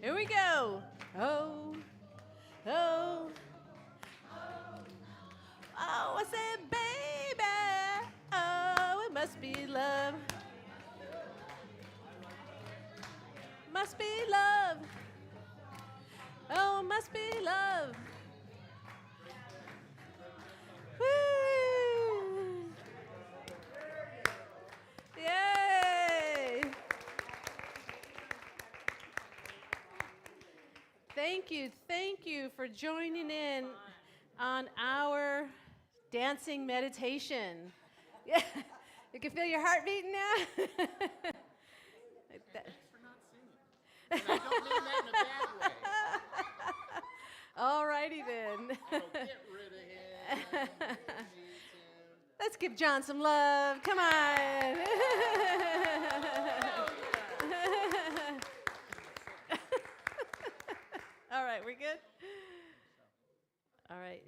Here we go. Oh, oh, oh, I said, baby. Oh, it must be love. Must be love. Oh, it must be love. Woo! Yay! Thank you for joining in on our dancing meditation. Yeah, you can feel your heart beating now. Like that. Thanks for not singing. And I don't mean that in a bad way. All righty then. So get rid of him. Let's give John some love. Come on. All right, we good? All right.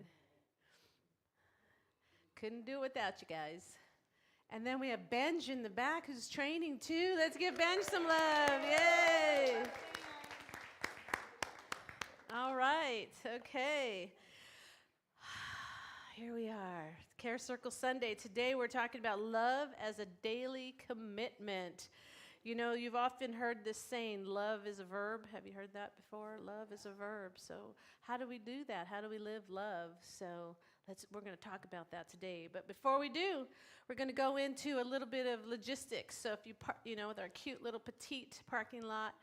Couldn't do it without you guys. And then we have Benj in the back who's training too. Let's give Benj some love. Yay. All right. Okay. Here we are. Care Circle Sunday. Today we're talking about love as a daily commitment. You know, you've often heard this saying, love is a verb. Have you heard that before? Love is a verb. So how do we do that? How do we live love? So we're going to talk about that today. But before we do, we're going to go into a little bit of logistics. So if with our cute little petite parking lot,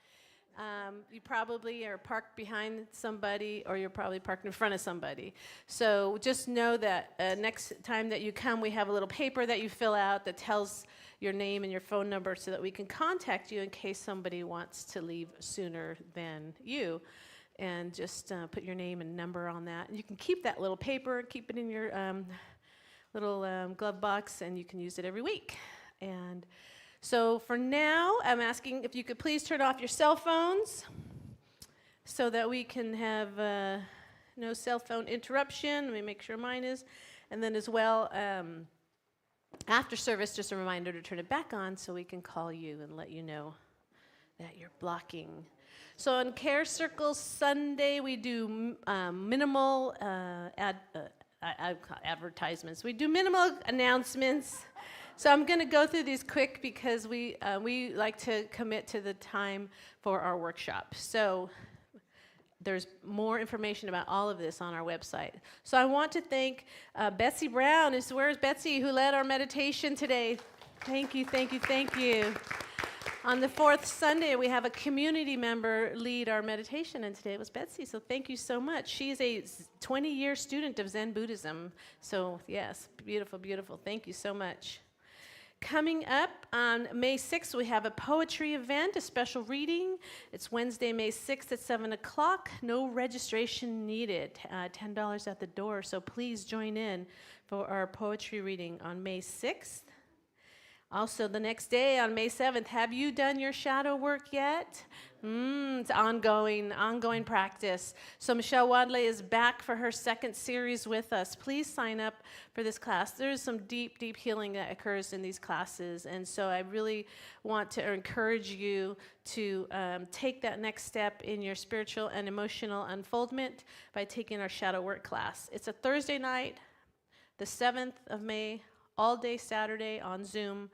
you probably are parked behind somebody, or you're probably parked in front of somebody. So just know that next time that you come, we have a little paper that you fill out that tells your name and your phone number so that we can contact you in case somebody wants to leave sooner than you. And just put your name and number on that. And you can keep that little paper, keep it in your little glove box, and you can use it every week. And so for now, I'm asking if you could please turn off your cell phones so that we can have no cell phone interruption. Let me make sure mine is. And then as well, after service, just a reminder to turn it back on so we can call you and let you know that you're blocking. So on Care Circle Sunday, we do minimal advertisements. We do minimal announcements. So I'm going to go through these quick because we like to commit to the time for our workshop. So there's more information about all of this on our website. So I want to thank Betsy Brown. Where's Betsy, who led our meditation today? Thank you, thank you, thank you. On the fourth Sunday, we have a community member lead our meditation, and today it was Betsy, so thank you so much. She is a 20-year student of Zen Buddhism. So yes, beautiful, beautiful. Thank you so much. Coming up on May 6th, we have a poetry event, a special reading. It's Wednesday, May 6th at 7 o'clock. No registration needed, $10 at the door. So please join in for our poetry reading on May 6th. Also, the next day on May 7th, have you done your shadow work yet? It's ongoing practice. So Michelle Wadley is back for her second series with us. Please sign up for this class. There's some deep, deep healing that occurs in these classes. And so I really want to encourage you to take that next step in your spiritual and emotional unfoldment by taking our shadow work class. It's a Thursday night, the 7th of May, all day Saturday on Zoom,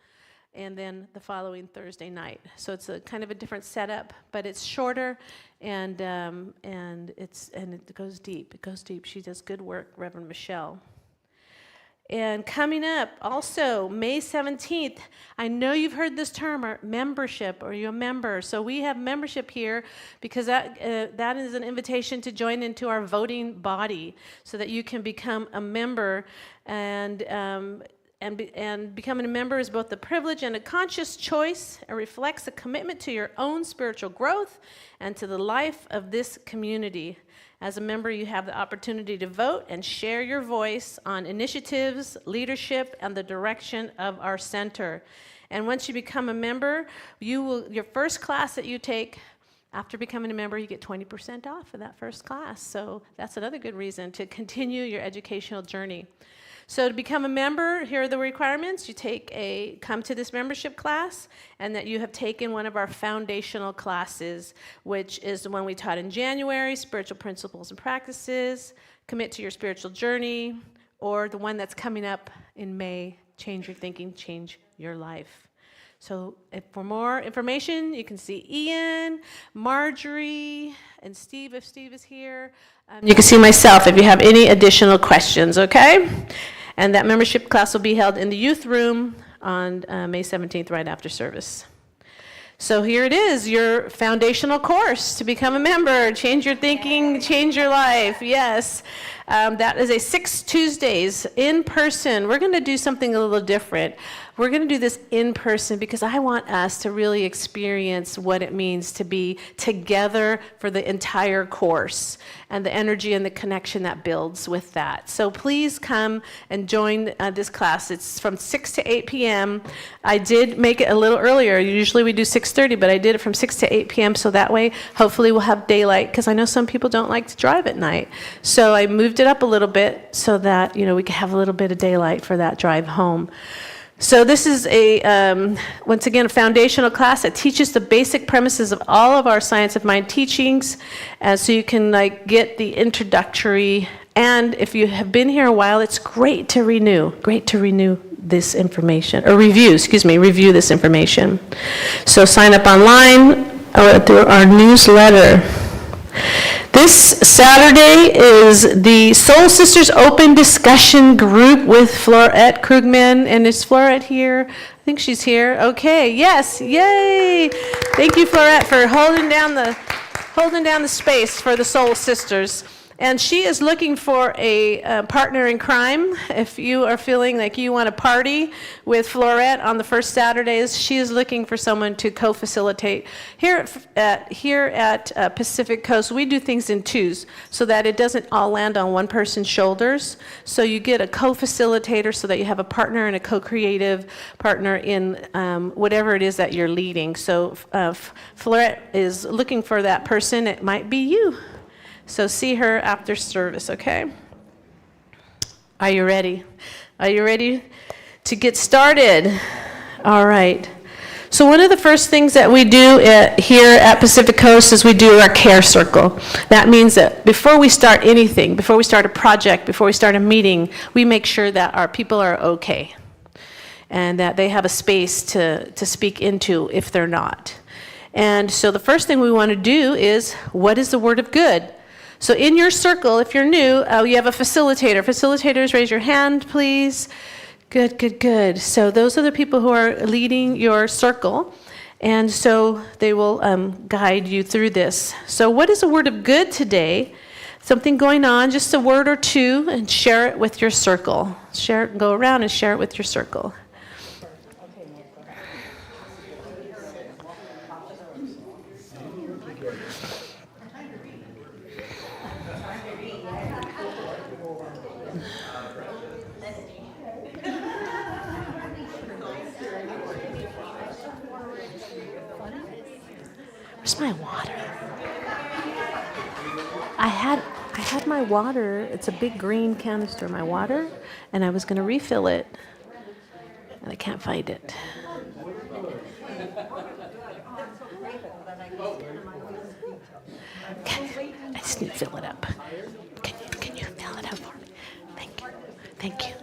and then the following Thursday night. So it's a kind of a different setup, but it's shorter, and it goes deep. It goes deep. She does good work, Reverend Michelle. And coming up, also May 17th, I know you've heard this term, membership, or you're a member. So we have membership here because that is an invitation to join into our voting body, so that you can become a member. And becoming a member is both a privilege and a conscious choice. It reflects a commitment to your own spiritual growth and to the life of this community. As a member, you have the opportunity to vote and share your voice on initiatives, leadership, and the direction of our center. And once you become a member, your first class that you take after becoming a member, you get 20% off of that first class. So that's another good reason to continue your educational journey. So to become a member, here are the requirements. You come to this membership class, and that you have taken one of our foundational classes, which is the one we taught in January, Spiritual Principles and Practices, Commit to Your Spiritual Journey, or the one that's coming up in May, Change Your Thinking, Change Your Life. So for more information, you can see Ian, Marjorie, and Steve, if Steve is here. You can see myself if you have any additional questions, okay? And that membership class will be held in the youth room on May 17th, right after service. So here it is, your foundational course to become a member, change your thinking, change your life, yes. That is a 6 Tuesdays in person. We're going to do something a little different. We're going to do this in person because I want us to really experience what it means to be together for the entire course and the energy and the connection that builds with that. So please come and join this class. It's from 6 to 8 p.m. I did make it a little earlier. Usually we do 6:30, but I did it from 6 to 8 p.m. so that way hopefully we'll have daylight because I know some people don't like to drive at night. So I moved it up a little bit so that, we can have a little bit of daylight for that drive home. So this is once again, a foundational class that teaches the basic premises of all of our Science of Mind teachings, so you can get the introductory. And if you have been here a while, it's great to renew this information, or review this information. So sign up online or through our newsletter. This Saturday is the Soul Sisters Open Discussion Group with Florette Krugman. And is Florette here? I think she's here. Okay, yes, yay! Thank you, Florette, for holding down the space for the Soul Sisters. And she is looking for a partner in crime. If you are feeling like you want to party with Florette on the first Saturdays, she is looking for someone to co-facilitate. Here at Pacific Coast, we do things in twos so that it doesn't all land on one person's shoulders. So you get a co-facilitator so that you have a partner and a co-creative partner in whatever it is that you're leading. So Florette is looking for that person. It might be you. So see her after service, okay? Are you ready? Are you ready to get started? All right. So one of the first things that we do here at Pacific Coast is we do our care circle. That means that before we start anything, before we start a project, before we start a meeting, we make sure that our people are okay and that they have a space to speak into if they're not. And so the first thing we want to do is, what is the word of good? So in your circle, if you're new, you have a facilitator. Facilitators, raise your hand, please. Good, good, good. So those are the people who are leading your circle. And so they will guide you through this. So what is a word of good today? Something going on, just a word or two, and share it with your circle. Share it, go around and share it with your circle. Where's my water? I had my water. It's a big green canister, my water, and I was going to refill it, and I can't find it. Okay, I just need to fill it up. Can you fill it up for me? Thank you. Thank you.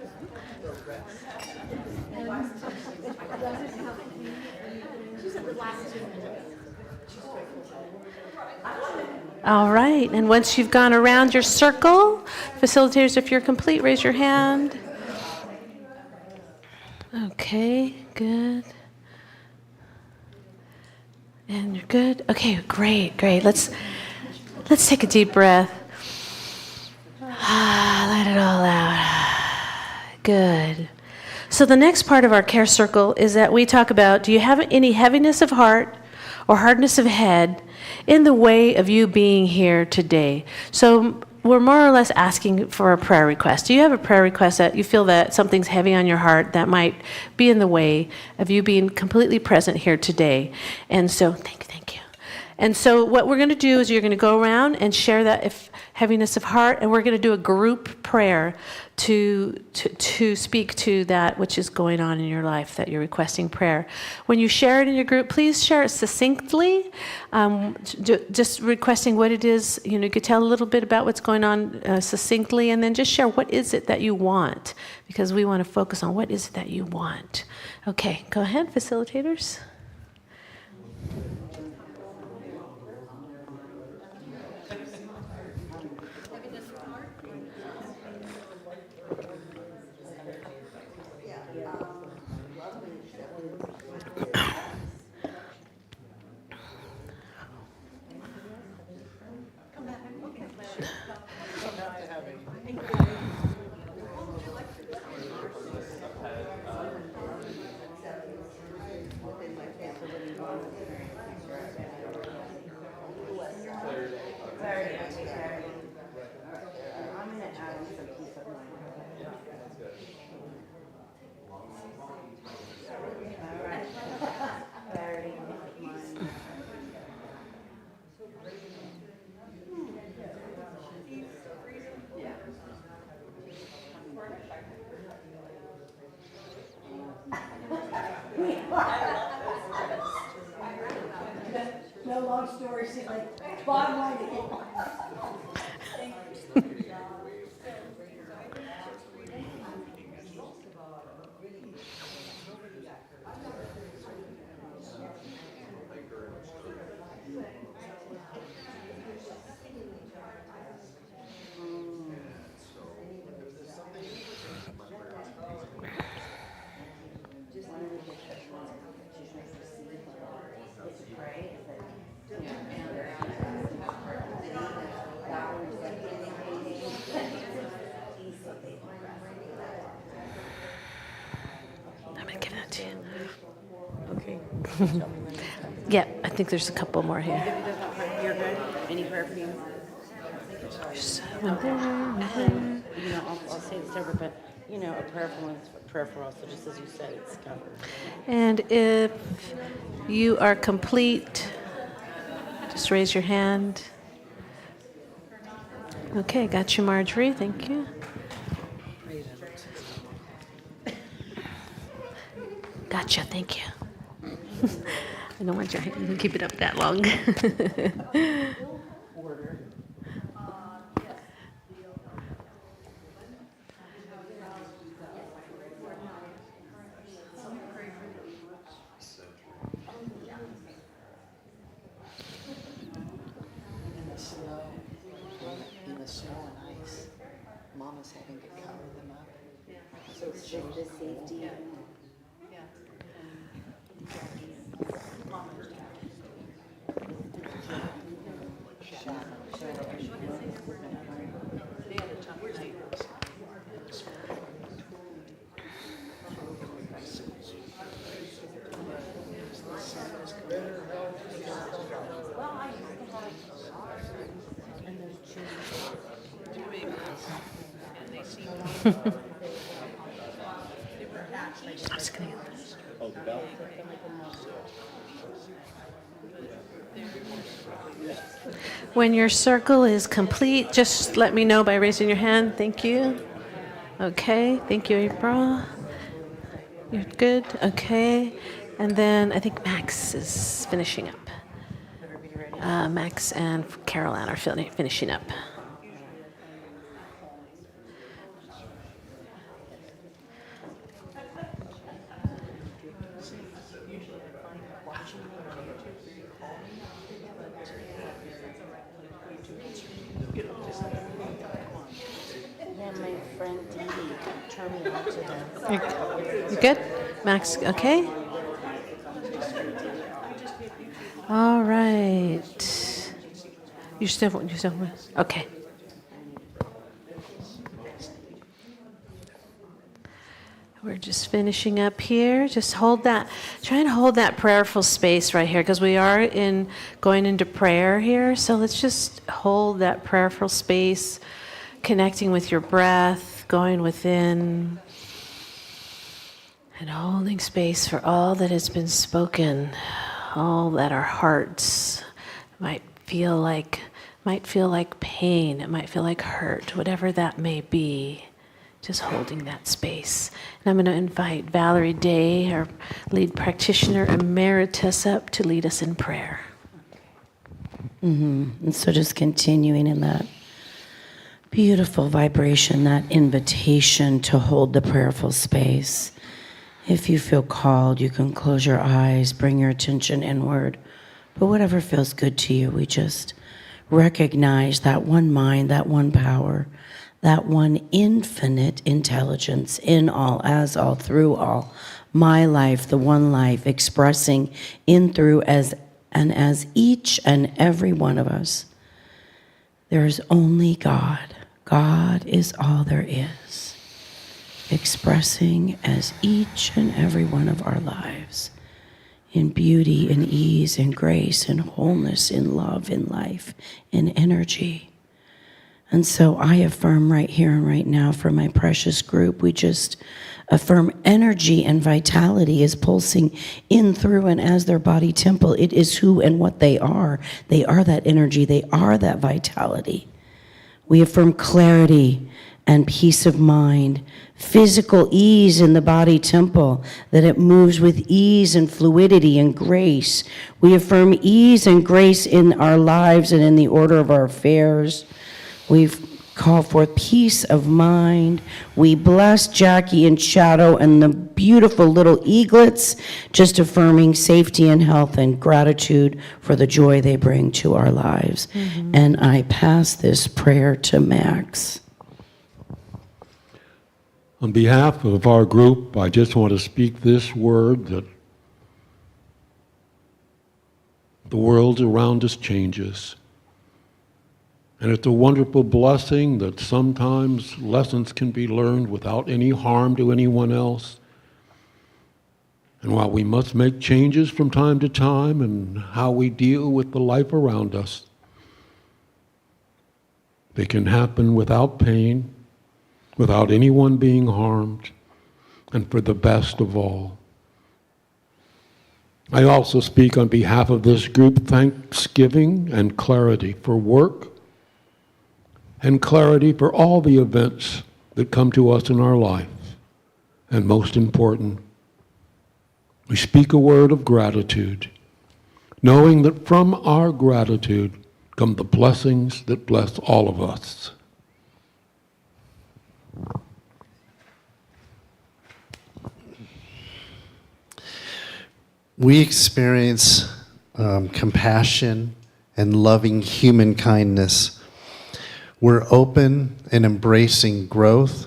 All right, and once you've gone around your circle, facilitators, if you're complete, raise your hand. Okay, good. And you're good? Okay, great. Let's take a deep breath. Let it all out. Good. So the next part of our care circle is that we talk about, do you have any heaviness of heart or hardness of head in the way of you being here today? So we're more or less asking for a prayer request. Do you have a prayer request that you feel that something's heavy on your heart that might be in the way of you being completely present here today? And so, thank you. And so what we're going to do is you're going to go around and share that if heaviness of heart, and we're going to do a group prayer to speak to that which is going on in your life that you're requesting prayer. When you share it in your group, please share it succinctly, just requesting what it is. You could tell a little bit about what's going on succinctly, and then just share what is it that you want, because we want to focus on what is it that you want. Okay, go ahead, facilitators. No long story, she's like, bottom line. I'm going to give that to you. Okay. Yeah, I think there's a couple more here. You're good? Any prayer for you? One there. I'll say this over, but, a prayer for one is a prayer for all, so just as you said, it's covered. And if you are complete, just raise your hand. Okay, got you, Marjorie. Thank you. Gotcha. Thank you. I don't want your hand. You can keep it up that long. In the snow and ice, Mama's having to cover them up. So it's The safety. I'm just gonna get this. When your circle is complete, just let me know by raising your hand. Thank you. Okay, thank you, April. You're good? Okay. And then I think Max is finishing up. Max and Carol Ann are finishing up. Yeah, my friend Dee turned me on to them. You good? Max, okay? All right. You still, okay. We're just finishing up here. Just hold that, try and hold that prayerful space right here, because we are going into prayer here. So let's just hold that prayerful space, connecting with your breath, going within, and holding space for all that has been spoken, all that our hearts might feel like pain, it might feel like hurt, whatever that may be, just holding that space. And I'm going to invite Valerie Day, our lead practitioner emeritus, up to lead us in prayer. And so just continuing in that beautiful vibration, that invitation to hold the prayerful space. If you feel called, you can close your eyes, bring your attention inward. But whatever feels good to you, we just recognize that one mind, that one power, that one infinite intelligence in all, as all, through all. My life, the one life, expressing in, through, as each and every one of us. There is only God. God is all there is, expressing as each and every one of our lives in beauty, in ease, in grace, in wholeness, in love, in life, in energy. And so I affirm right here and right now for my precious group, we just affirm energy and vitality is pulsing in, through, and as their body temple. It is who and what they are. They are that energy. They are that vitality. We affirm clarity and peace of mind, physical ease in the body temple, that it moves with ease and fluidity and grace. We affirm ease and grace in our lives and in the order of our affairs. We've called forth peace of mind. We bless Jackie and Shadow and the beautiful little eaglets, just affirming safety and health and gratitude for the joy they bring to our lives. And I pass this prayer to Max. On behalf of our group, I just want to speak this word that the world around us changes. And it's a wonderful blessing that sometimes lessons can be learned without any harm to anyone else. And while we must make changes from time to time in how we deal with the life around us, they can happen without pain, without anyone being harmed, and for the best of all. I also speak on behalf of this group thanksgiving and clarity for work, and clarity for all the events that come to us in our life. And most important, we speak a word of gratitude, knowing that from our gratitude come the blessings that bless all of us. We experience compassion and loving human kindness. We're open and embracing growth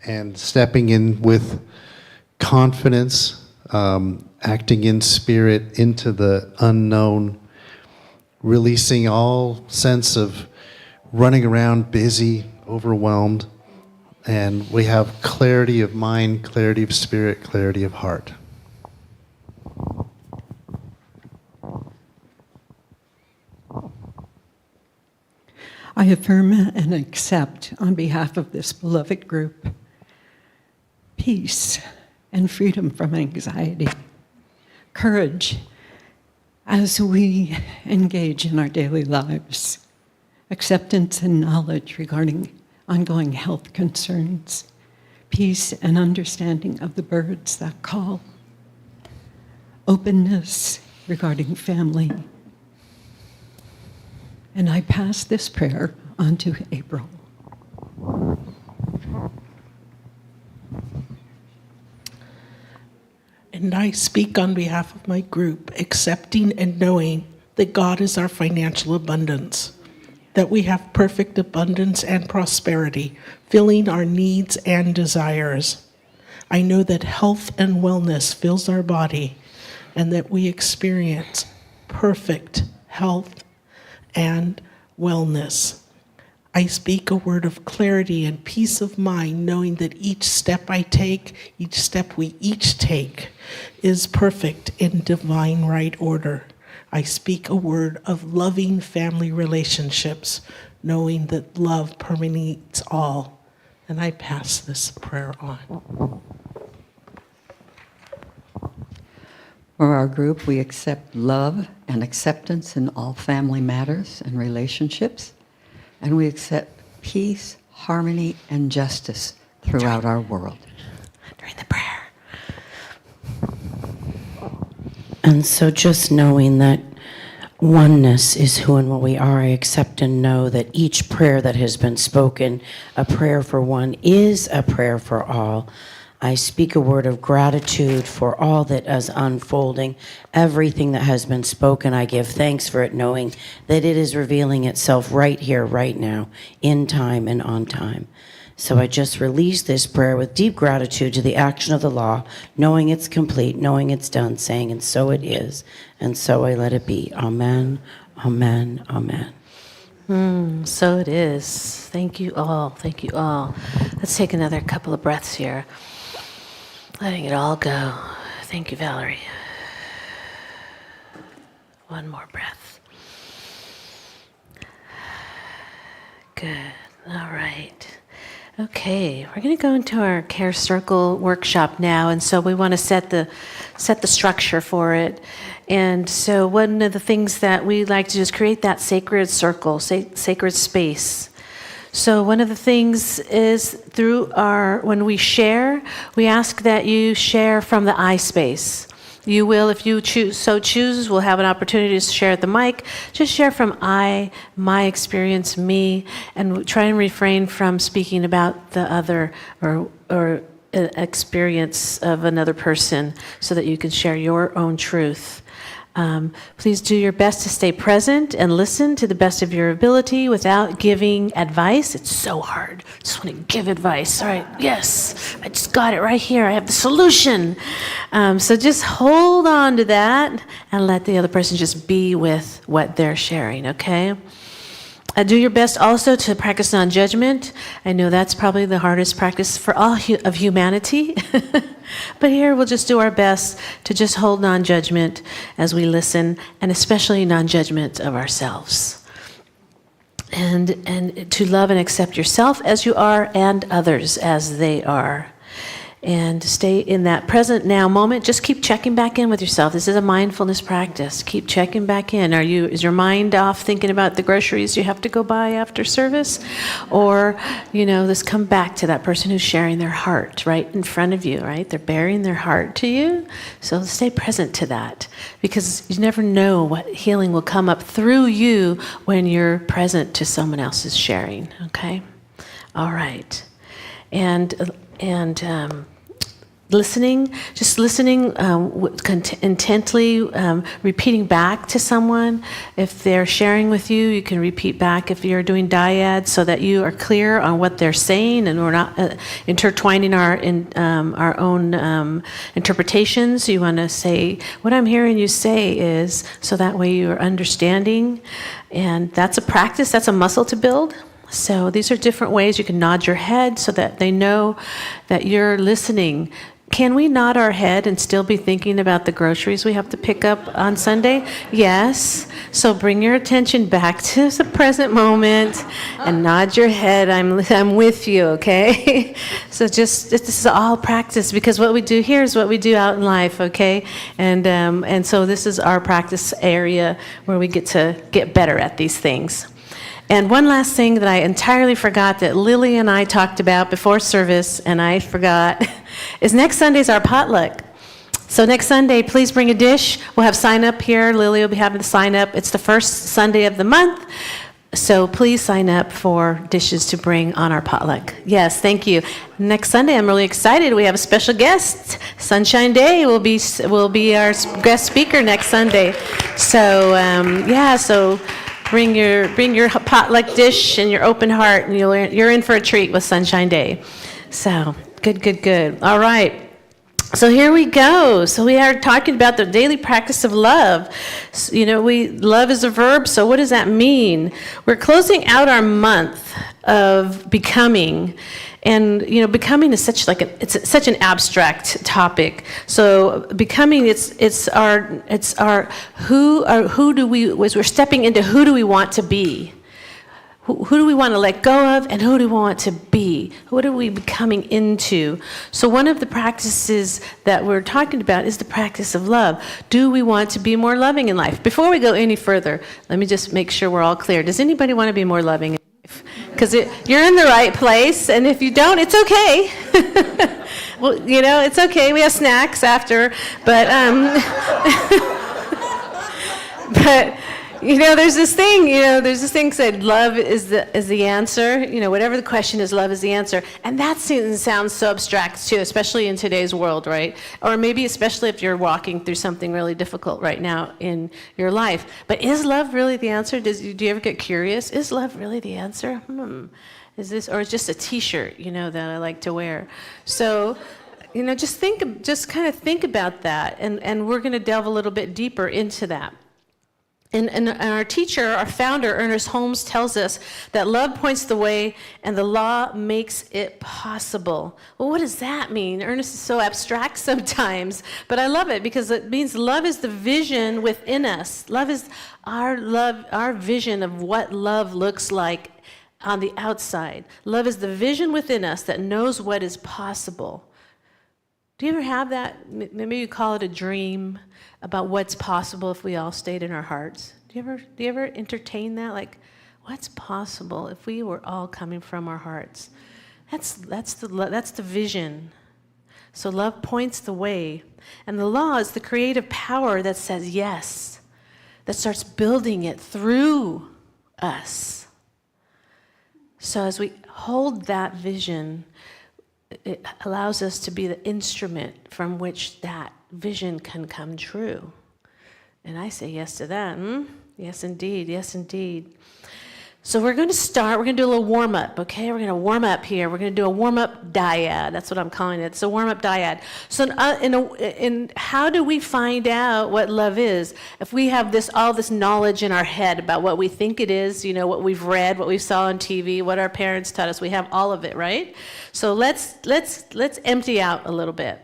and stepping in with confidence, acting in spirit into the unknown, releasing all sense of running around busy, overwhelmed, and we have clarity of mind, clarity of spirit, clarity of heart. I affirm and accept on behalf of this beloved group peace and freedom from anxiety, courage as we engage in our daily lives, acceptance and knowledge regarding ongoing health concerns, peace and understanding of the birds that call, openness regarding family. And I pass this prayer on to April. And I speak on behalf of my group, accepting and knowing that God is our financial abundance, that we have perfect abundance and prosperity, filling our needs and desires. I know that health and wellness fills our body, and that we experience perfect health and wellness. I speak a word of clarity and peace of mind, knowing that each step I take, each step we each take, is perfect in divine right order. I speak a word of loving family relationships, knowing that love permeates all. And I pass this prayer on. For our group, we accept love and acceptance in all family matters and relationships, and we accept peace, harmony, and justice throughout our world. During the prayer. And so just knowing that oneness is who and what we are, I accept and know that each prayer that has been spoken, a prayer for one, is a prayer for all. I speak a word of gratitude for all that is unfolding. Everything that has been spoken, I give thanks for it, knowing that it is revealing itself right here, right now, in time and on time. So I just release this prayer with deep gratitude to the action of the law, knowing it's complete, knowing it's done, saying, and so it is, and so I let it be. Amen, amen, amen. So it is. Thank you all. Thank you all. Let's take another couple of breaths here. Letting it all go. Thank you, Valerie. One more breath. Good. All right. Okay, we're going to go into our Care Circle workshop now, and so we want to set the structure for it. And so one of the things that we like to do is create that sacred circle, sacred space. So one of the things is when we share, we ask that you share from the I space. You will, if you choose, we'll have an opportunity to share at the mic. Just share from I, my experience, me, and try and refrain from speaking about the other or experience of another person so that you can share your own truth. Please do your best to stay present and listen to the best of your ability without giving advice. It's so hard. I just want to give advice. All right, yes, I just got it right here. I have the solution. So just hold on to that and let the other person just be with what they're sharing, okay? Do your best also to practice non-judgment. I know that's probably the hardest practice for all of humanity. But here we'll just do our best to just hold non-judgment as we listen, and especially non-judgment of ourselves. And to love and accept yourself as you are and others as they are. And stay in that present now moment. Just keep checking back in with yourself. This is a mindfulness practice. Keep checking back in. Is your mind off thinking about the groceries you have to go buy after service? Or, let's come back to that person who's sharing their heart right in front of you, right? They're bearing their heart to you. So stay present to that, because you never know what healing will come up through you when you're present to someone else's sharing, okay? All right. And listening, just listening intently, repeating back to someone. If they're sharing with you, you can repeat back if you're doing dyad so that you are clear on what they're saying and we're not intertwining our own interpretations. You want to say, what I'm hearing you say is, so that way you're understanding. And that's a practice, that's a muscle to build. So these are different ways you can nod your head so that they know that you're listening. Can we nod our head and still be thinking about the groceries we have to pick up on Sunday? Yes. So bring your attention back to the present moment and nod your head. I'm with you, okay? So this is all practice, because what we do here is what we do out in life, okay? And so this is our practice area where we get to get better at these things. And one last thing that I entirely forgot that Lily and I talked about before service, and I forgot, is next Sunday's our potluck. So next Sunday, please bring a dish. We'll have sign up here. Lily will be having the sign up. It's the first Sunday of the month. So please sign up for dishes to bring on our potluck. Yes, thank you. Next Sunday, I'm really excited. We have a special guest. Sunshine Day will be our guest speaker next Sunday. So so bring your potluck dish and your open heart, and you're in for a treat with Sunshine Day. So good. All right. So here we go. So we are talking about the daily practice of love. So, love is a verb. So what does that mean? We're closing out our month of becoming. And becoming is such an abstract topic. So becoming, we're stepping into who do we want to be. who do we want to let go of, and who do we want to be? What are we becoming into? So one of the practices that we're talking about is the practice of love. Do we want to be more loving in life? Before we go any further, let me just make sure we're all clear. Does anybody want to be more loving in life? Because you're in the right place, and if you don't, it's okay. Well, it's okay. We have snacks after, but but there's this thing said, love is the answer. Whatever the question is, love is the answer. And that sounds so abstract too, especially in today's world, right? Or maybe especially if you're walking through something really difficult right now in your life. But is love really the answer? Do you ever get curious? Is love really the answer? Is this, or is just a T-shirt, that I like to wear? So, just kind of think about that, and we're going to delve a little bit deeper into that. And our teacher, our founder, Ernest Holmes, tells us that love points the way and the law makes it possible. Well, what does that mean? Ernest is so abstract sometimes, but I love it because it means love is the vision within us. Love is our vision of what love looks like on the outside. Love is the vision within us that knows what is possible. Do you ever have that? Maybe you call it a dream about what's possible if we all stayed in our hearts. Do you ever entertain that? Like, what's possible if we were all coming from our hearts? That's the vision. So love points the way, and the law is the creative power that says yes, that starts building it through us. So as we hold that vision, it allows us to be the instrument from which that vision can come true. And I say yes to that. Yes, indeed. Yes, indeed. So we're going to do a little warm-up, okay? We're going to warm up here. We're going to do a warm-up dyad. That's what I'm calling it. It's a warm-up dyad. So in how do we find out what love is? If we have all this knowledge in our head about what we think it is, what we've read, what we saw on TV, what our parents taught us, we have all of it, right? So let's empty out a little bit.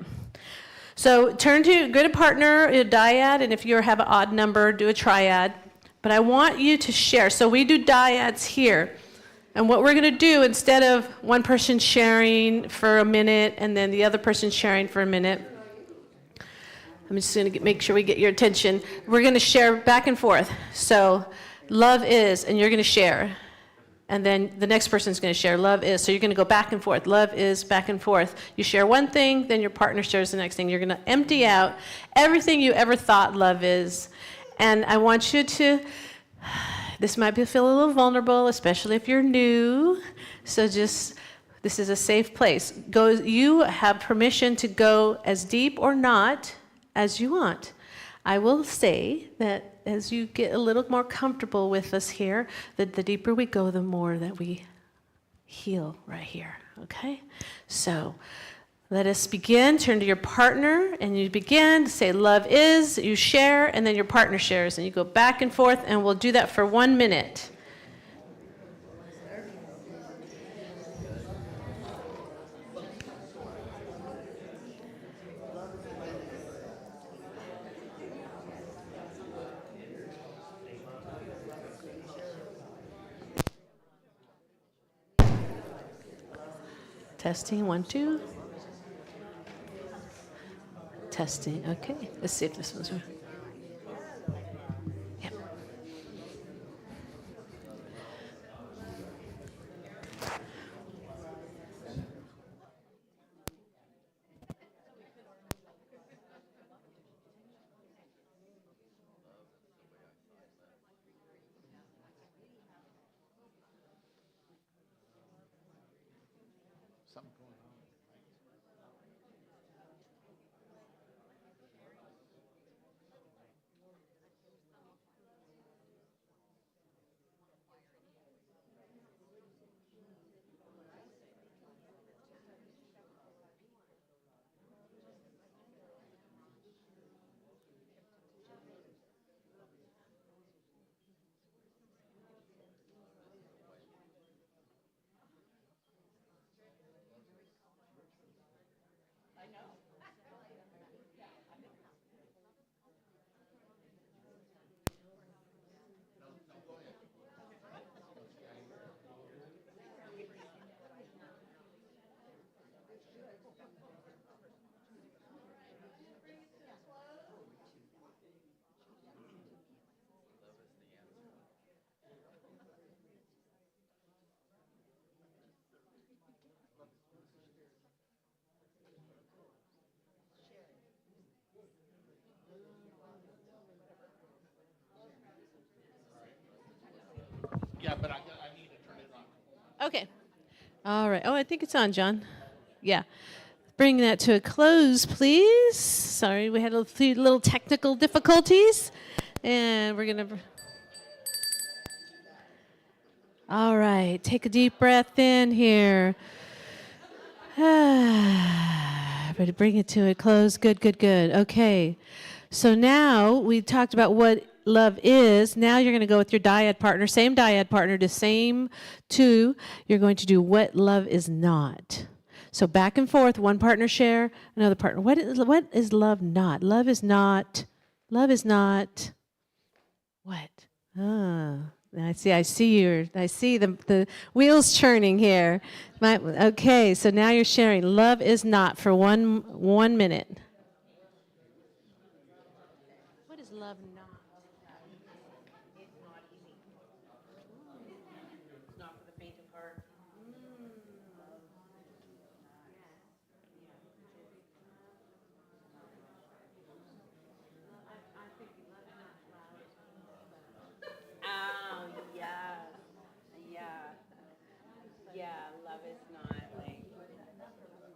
So get a partner, a dyad, and if you have an odd number, do a triad. But I want you to share. So we do dyads here. And what we're going to do, instead of one person sharing for a minute and then the other person sharing for a minute, I'm just going to make sure we get your attention. We're going to share back and forth. So love is, and you're going to share. And then the next person's going to share, love is. So you're going to go back and forth. Love is, back and forth. You share one thing, then your partner shares the next thing. You're going to empty out everything you ever thought love is. And I want you to, this might feel a little vulnerable, especially if you're new. So this is a safe place. You have permission to go as deep or not as you want. I will say that as you get a little more comfortable with us here, that the deeper we go, the more that we heal right here, okay? So let us begin. Turn to your partner, and you begin to say, love is, you share, and then your partner shares, and you go back and forth, and we'll do that for 1 minute. Testing, 1, 2. Testing, okay. Let's see if this one's right. Yep. Yeah, but I need to turn it on. Okay. All right. Oh, I think it's on, John. Yeah. Bring that to a close, please. Sorry, we had a few little technical difficulties. And we're going to. All right. Take a deep breath in here. Everybody bring it to a close. Good, good, good. Okay. So now we talked about what love is. Now you're going to go with your dyad partner, same dyad partner, the same two. You're going to do what love is not. So back and forth, one partner share, another partner. What is love not? Love is not. What? Ah, I see the wheels churning here. Okay, so now you're sharing. Love is not for 1 minute. What is love not? It's not easy. It's not for the faint of heart. Oh, yeah. Yeah, love is not like fighting it out in the day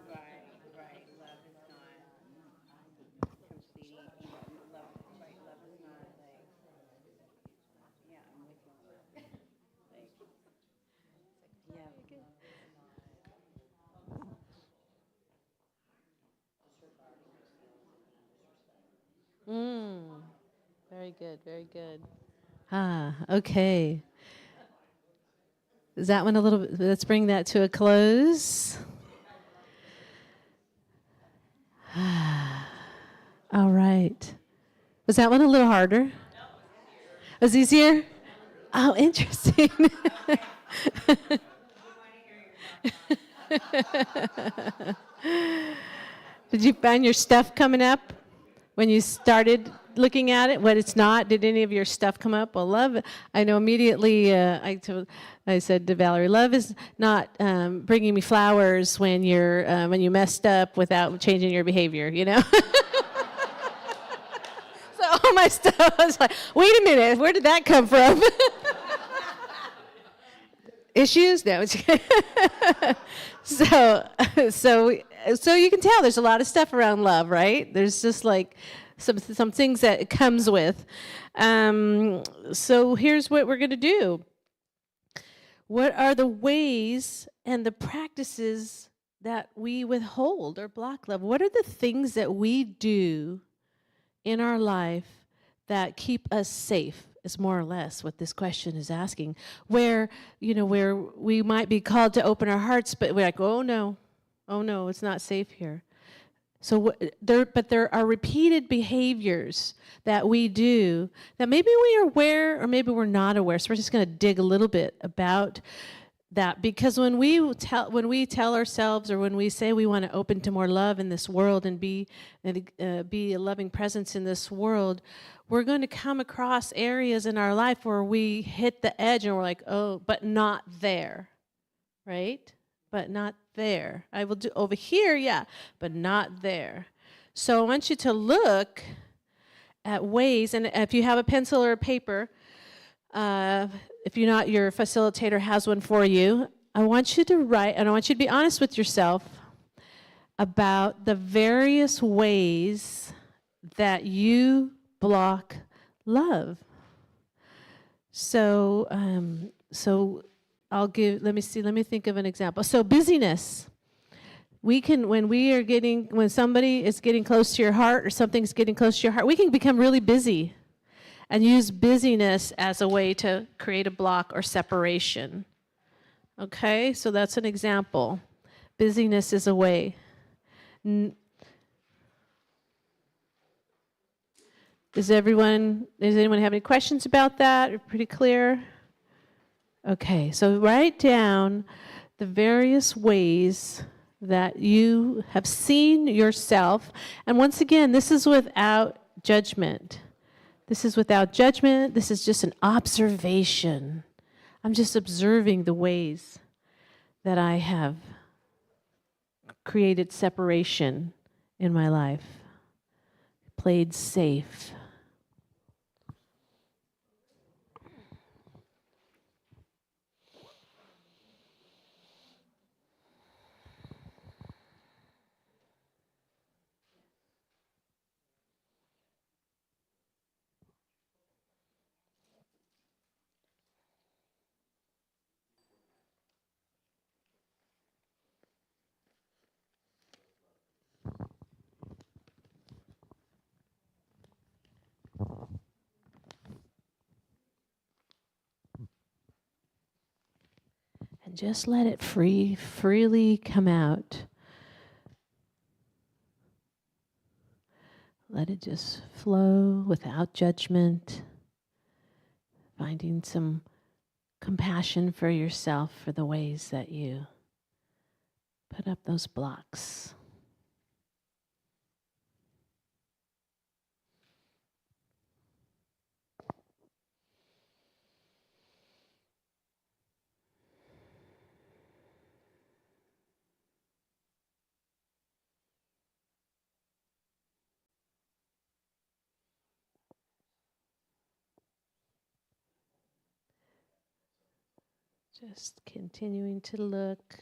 Right. Love is not complete. Love is not like, yeah, I'm with you on that. Like, yeah. Very good, very good. Ah, okay. Is that one a little bit? Let's bring that to a close. All right. Was that one a little harder? Was easier? Oh, interesting. Did you find your stuff coming up when you started looking at it? What it's not? Did any of your stuff come up? Well, love. I know immediately. I said to Valerie, love is not bringing me flowers when when you messed up without changing your behavior. You know. So all my stuff, I was like, wait a minute, where did that come from? Issues? No. So you can tell there's a lot of stuff around love, right? There's just like some things that it comes with. So here's what we're going to do. What are the ways and the practices that we withhold or block love? What are the things that we do in our life that keep us safe? Is more or less what this question is asking. Where we might be called to open our hearts, but we're like, oh no, it's not safe here. So there are repeated behaviors that we do that maybe we are aware or maybe we're not aware. So we're just going to dig a little bit about that, because when we tell ourselves, or when we say we want to open to more love in this world and be a loving presence in this world, we're going to come across areas in our life where we hit the edge and we're like, oh, but not there, right? But not there. I will do over here, yeah, but not there. So I want you to look at ways, and if you have a pencil or a paper, if you're not, your facilitator has one for you. I want you to write, and I want you to be honest with yourself about the various ways that you block love. So let me think of an example. So busyness. When somebody is getting close to your heart or something's getting close to your heart, we can become really busy and use busyness as a way to create a block or separation. Okay, so that's an example. Busyness is a way. Does anyone have any questions about that? Pretty clear? Okay, so write down the various ways that you have seen yourself. And once again, this is without judgment. This is without judgment. This is just an observation. I'm just observing the ways that I have created separation in my life, played safe. And just let it freely come out. Let it just flow without judgment, finding some compassion for yourself for the ways that you put up those blocks. Just continuing to look.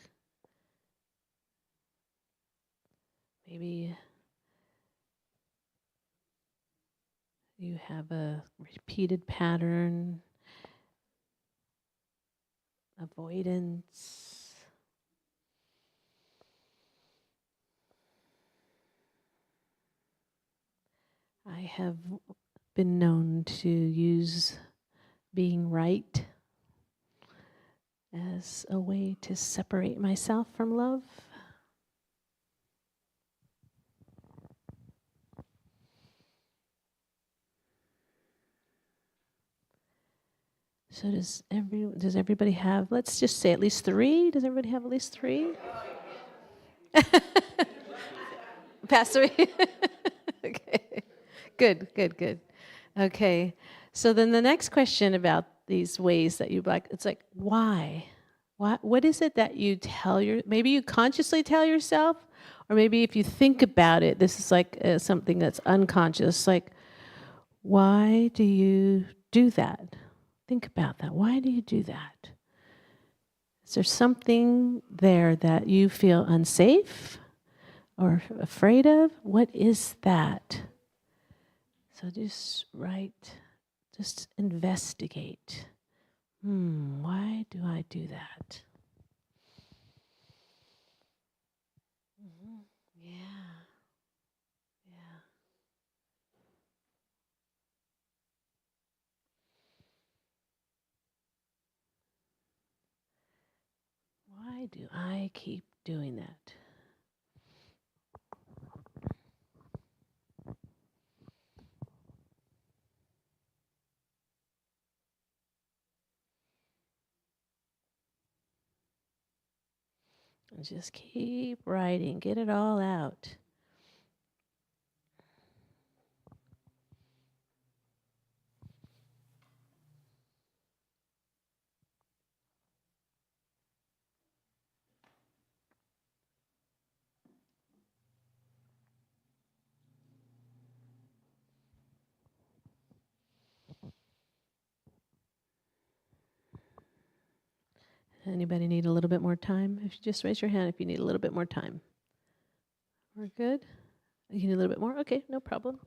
Maybe you have a repeated pattern, avoidance. I have been known to use being right as a way to separate myself from love. So does everybody have, let's just say at least 3? Does everybody have at least 3? Pastor. Okay. Good. Okay. So then the next question about these ways that you like, it's like, why? What is it that you maybe you consciously tell yourself, or maybe if you think about it, this is like something that's unconscious, like, why do you do that? Think about that. Why do you do that? Is there something there that you feel unsafe or afraid of? What is that? So just investigate. Why do I do that? Yeah. Why do I keep doing that? And just keep writing, get it all out. Anybody need a little bit more time? If you just raise your hand if you need a little bit more time. We're good? You need a little bit more? Okay, no problem.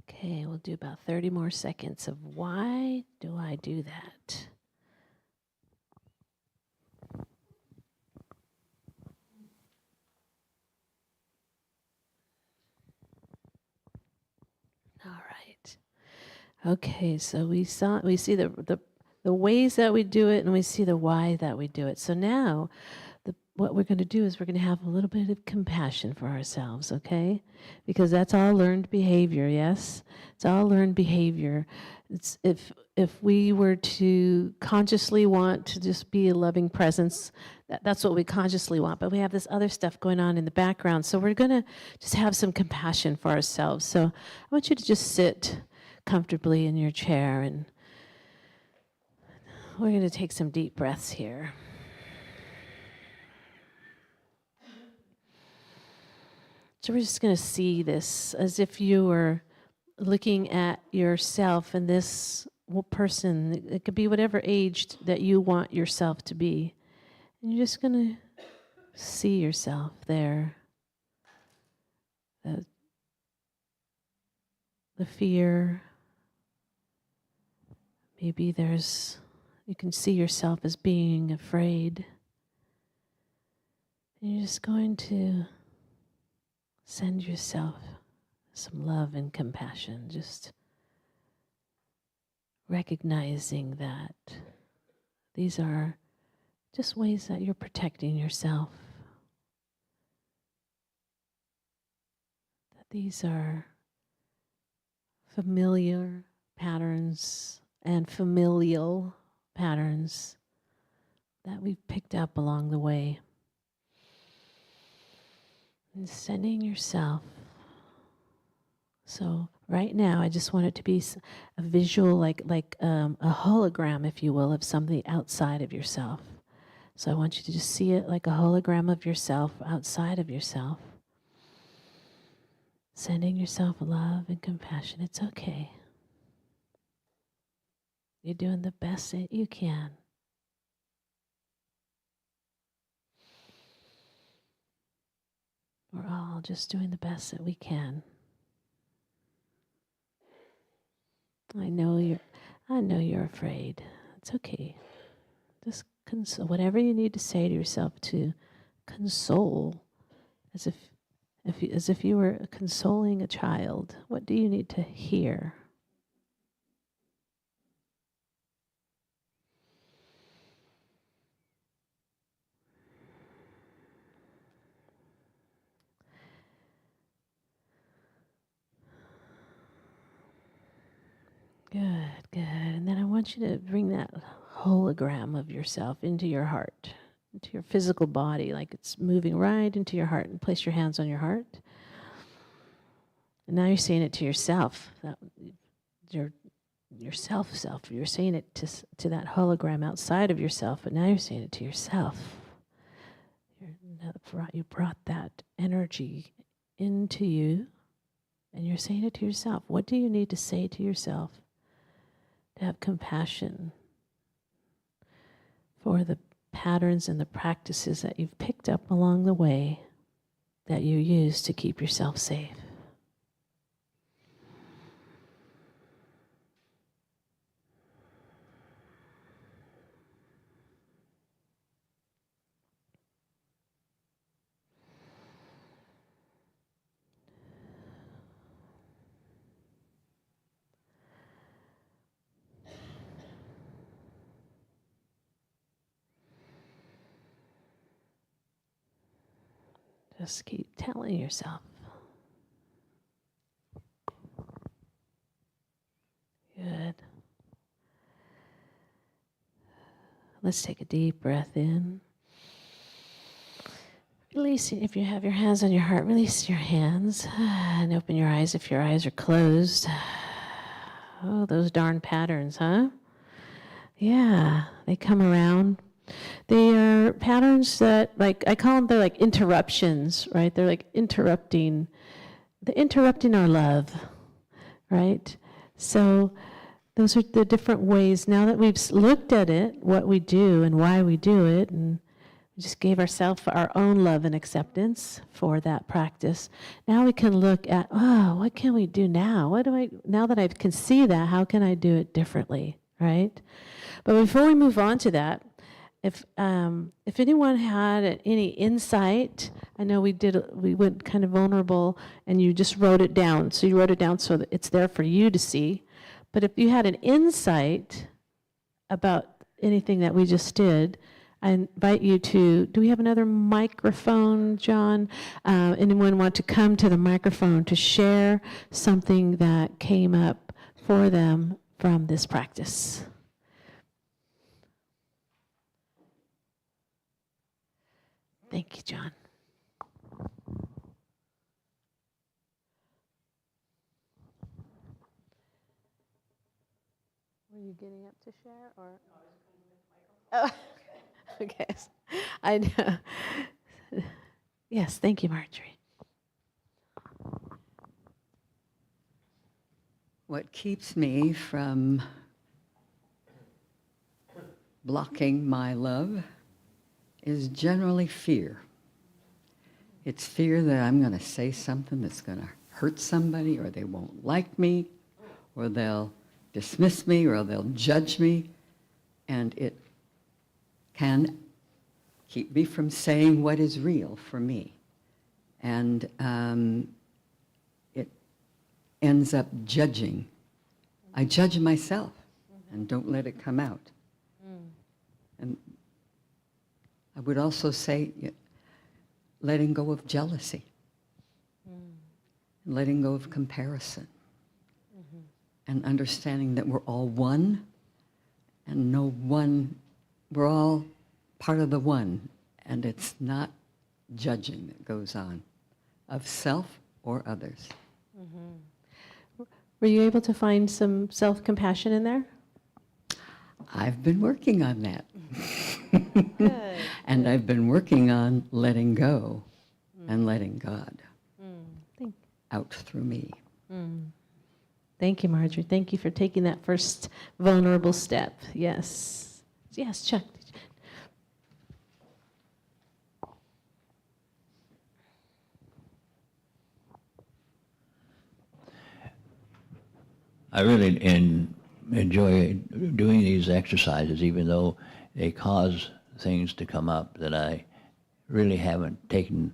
Okay, we'll do about 30 more seconds of why do I do that? All right. Okay, so we see the ways that we do it, and we see the why that we do it. So now, what we're going to do is we're going to have a little bit of compassion for ourselves, okay? Because that's all learned behavior, yes? It's all learned behavior. It's if we were to consciously want to just be a loving presence, that's what we consciously want. But we have this other stuff going on in the background. So we're going to just have some compassion for ourselves. So I want you to just sit comfortably in your chair, and we're going to take some deep breaths here. So we're just going to see this as if you were looking at yourself and this person. It could be whatever age that you want yourself to be. And you're just going to see yourself there. The fear. Maybe you can see yourself as being afraid. And you're just going to send yourself some love and compassion, just recognizing that these are just ways that you're protecting yourself. That these are familiar patterns and familial patterns that we've picked up along the way. And sending yourself. So right now, I just want it to be a visual, like a hologram, if you will, of something outside of yourself. So I want you to just see it like a hologram of yourself outside of yourself. Sending yourself love and compassion. It's okay. You're doing the best that you can. We're all just doing the best that we can. I know you're afraid. It's okay. Just whatever you need to say to yourself to console, as if you were consoling a child. What do you need to hear? Good. And then I want you to bring that hologram of yourself into your heart, into your physical body, like it's moving right into your heart, and place your hands on your heart. And now you're saying it to yourself, your self. You're saying it to that hologram outside of yourself, but now you're saying it to yourself. You brought that energy into you, and you're saying it to yourself. What do you need to say to yourself to have compassion for the patterns and the practices that you've picked up along the way that you use to keep yourself safe? Just keep telling yourself. Good. Let's take a deep breath in. Releasing, if you have your hands on your heart, release your hands and open your eyes if your eyes are closed. Oh, those darn patterns, huh? Yeah, they come around. They are patterns that, like, I call them, they're like interruptions, right? They're like interrupting our love, right? So those are the different ways. Now that we've looked at it, what we do and why we do it, and We just gave ourselves our own love and acceptance for that practice. Now we can look at, oh, what can we do now? Now that I can see that, how can I do it differently, right? But before we move on to that, if anyone had any insight, I know we went kind of vulnerable and you just wrote it down. So you wrote it down so that it's there for you to see. But if you had an insight about anything that we just did, I invite you to, do we have another microphone, John? Anyone want to come to the microphone to share something that came up for them from this practice? Thank you, John. Were you getting up to share, or? Oh, okay. I know. Yes, thank you, Marjorie. What keeps me from blocking my love is generally fear. It's fear that I'm going to say something that's going to hurt somebody, or they won't like me, or they'll dismiss me, or they'll judge me, and it can keep me from saying what is real for me. And it ends up judging. I judge myself and don't let it come out. And I would also say letting go of jealousy, letting go of comparison, and understanding that we're all one, and no one, we're all part of the one, and it's not judging that goes on of self or others. Were you able to find some self-compassion in there? I've been working on that. Good. And I've been working on letting go and letting God out through me. Thank you, Marjorie. Thank you for taking that first vulnerable step. Yes. Yes, Chuck. I really enjoy doing these exercises, even though they cause things to come up that I really haven't taken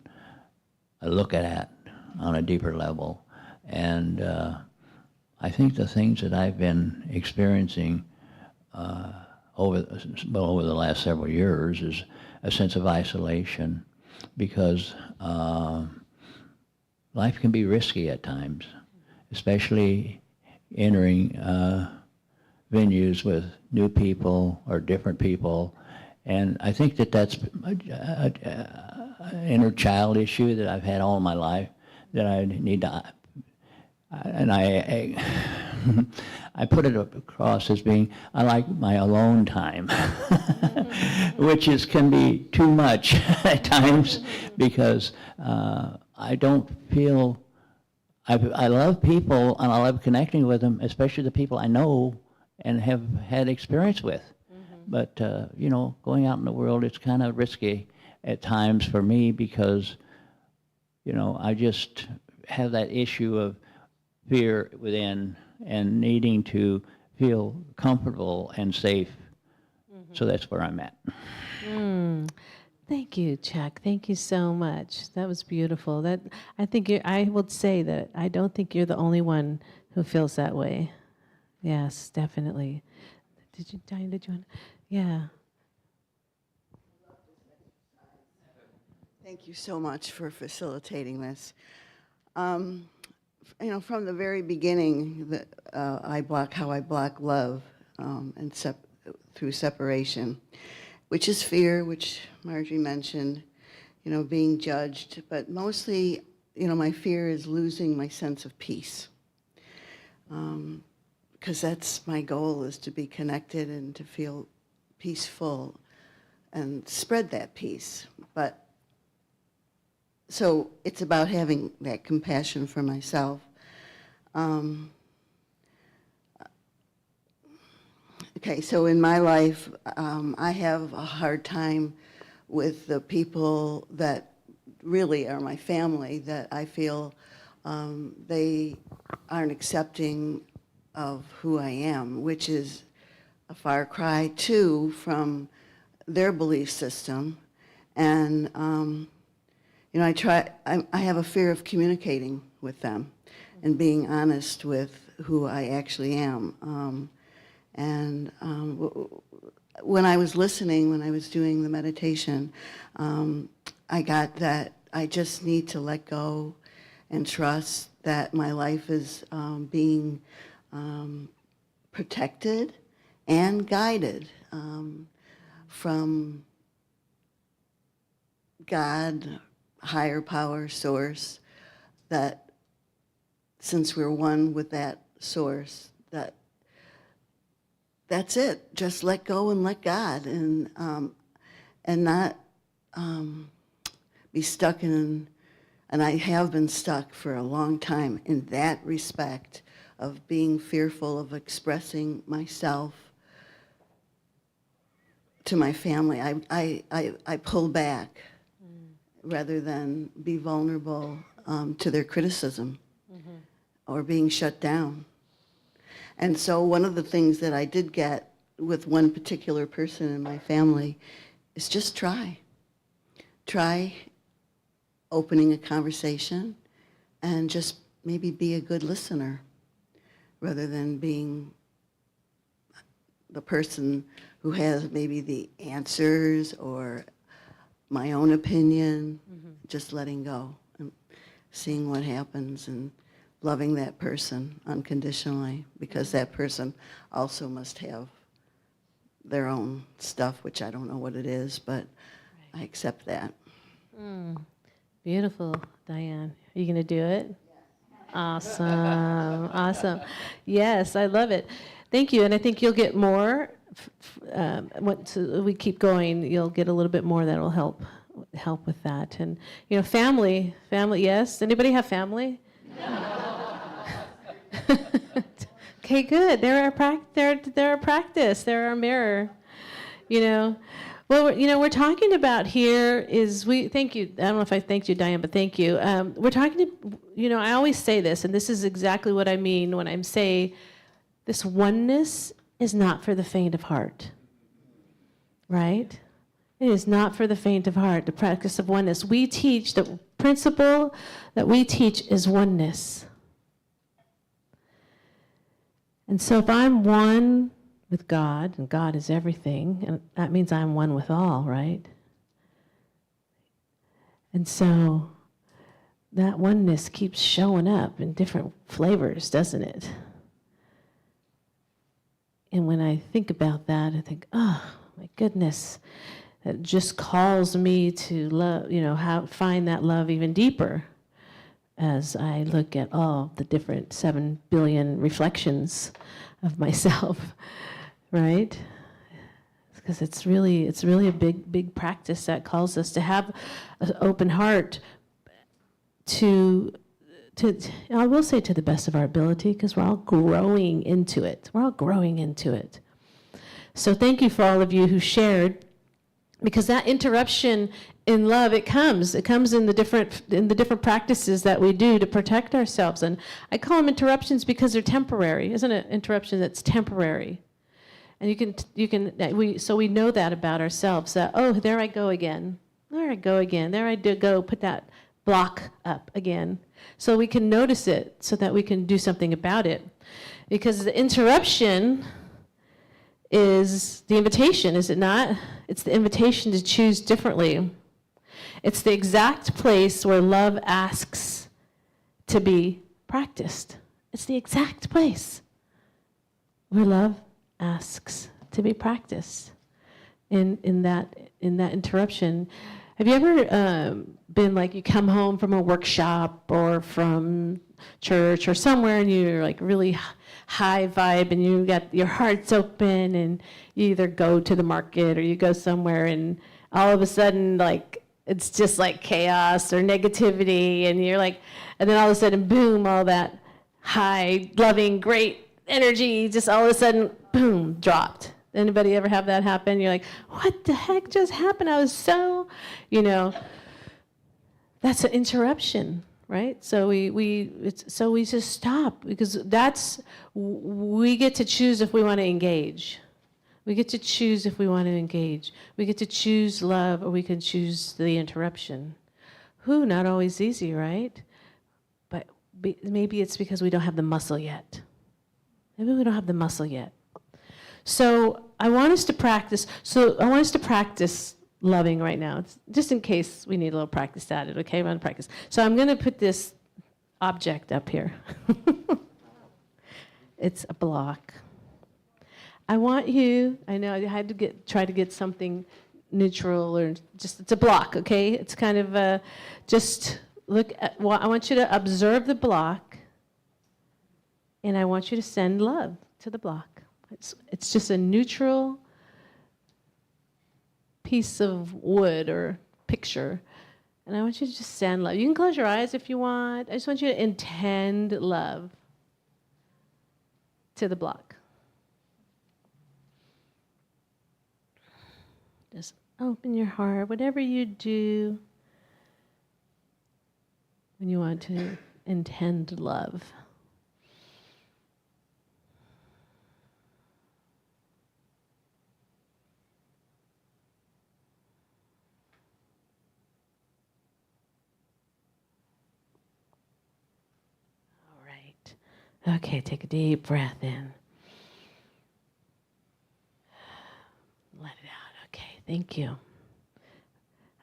a look at on a deeper level. And I think the things that I've been experiencing over the last several years is a sense of isolation, because life can be risky at times, especially entering venues with new people or different people. And I think that that's an inner child issue that I've had all my life, that I need to, and I put it across as being, I like my alone time, which can be too much at times, because I don't feel, I love people and I love connecting with them, especially the people I know and have had experience with. But, going out in the world, it's kind of risky at times for me, because, I just have that issue of fear within and needing to feel comfortable and safe. So that's where I'm at. Thank you, Chuck. Thank you so much. That was beautiful. I would say that I don't think you're the only one who feels that way. Yes, definitely. Diane, did you want? Yeah. Thank you so much for facilitating this. From the very beginning, how I block love and through separation, which is fear, which Marjorie mentioned, being judged. But mostly, my fear is losing my sense of peace. Because that's my goal, is to be connected and to feel peaceful and spread that peace. So it's about having that compassion for myself. Okay, so in my life, I have a hard time with the people that really are my family, that I feel they aren't accepting of who I am, which is a far cry too from their belief system. And I have a fear of communicating with them and being honest with who I actually am. When I was listening, when I was doing the meditation, I got that I just need to let go and trust that my life is being protected and guided from God, higher power, source, that since we're one with that source, that's it. Just let go and let God, and not be stuck in. And I have been stuck for a long time in that respect of being fearful of expressing myself to my family. I pull back rather than be vulnerable to their criticism or being shut down. And so one of the things that I did get with one particular person in my family is just try. Try opening a conversation and just maybe be a good listener rather than being the person who has maybe the answers or my own opinion, just letting go and seeing what happens and loving that person unconditionally, because that person also must have their own stuff, which I don't know what it is, but I accept that. Beautiful, Diane. Are you going to do it? Awesome. Awesome. Yes, I love it. Thank you. And I think you'll get more. Once we keep going, you'll get a little bit more that will help with that. And, family, yes? Anybody have family? Okay, good. They're our practice. They're our mirror. Well, we're talking about here is thank you. I don't know if I thanked you, Diane, but thank you. We're talking to, I always say this, and this is exactly what I mean when I say this oneness is not for the faint of heart, right? It is not for the faint of heart, the practice of oneness. We teach, the principle that we teach is oneness. And so if I'm one with God, and God is everything, and that means I'm one with all, right? And so that oneness keeps showing up in different flavors, doesn't it? And when I think about that, I think, oh, my goodness, it just calls me to love, find that love even deeper as I look at all the different 7 billion reflections of myself, right? Because it's really a big practice that calls us to have an open heart to I will say to the best of our ability, because we're all growing into it. So thank you for all of you who shared, because that interruption in love, it comes in the different practices that we do to protect ourselves. And I call them interruptions because they're temporary. Isn't it interruption that's temporary? And we know that about ourselves, that, oh, there I go again. There I do go, put that block up again. So we can notice it so that we can do something about it. Because the interruption is the invitation, is it not? It's the invitation to choose differently. It's the exact place where love asks to be practiced. It's the exact place where love asks to be practiced in that interruption. Have you ever been like, you come home from a workshop or from church or somewhere and you're like really high vibe and you got your heart's open and you either go to the market or you go somewhere and all of a sudden like it's just like chaos or negativity and you're like, and then all of a sudden boom, all that high loving great energy just all of a sudden boom dropped. Anybody ever have that happen? You're like, what the heck just happened? I was so, that's an interruption, right? So we just stop, because we get to choose if we want to engage. We get to choose if we want to engage. We get to choose love, or we can choose the interruption. Not always easy, right? But maybe it's because we don't have the muscle yet. Maybe we don't have the muscle yet. So I want us to practice. Loving right now, just in case we need a little practice at it, okay? I'm going to practice. So I'm going to put this object up here. It's a block. I want you, I know I had to try to get something neutral, or it's a block, okay? It's kind of just look at, I want you to observe the block, and I want you to send love to the block. It's just a neutral piece of wood or picture, and I want you to just send love. You can close your eyes if you want. I just want you to intend love to the block. Just open your heart, whatever you do when you want to intend love. Okay, take a deep breath in. Let it out. Okay, thank you.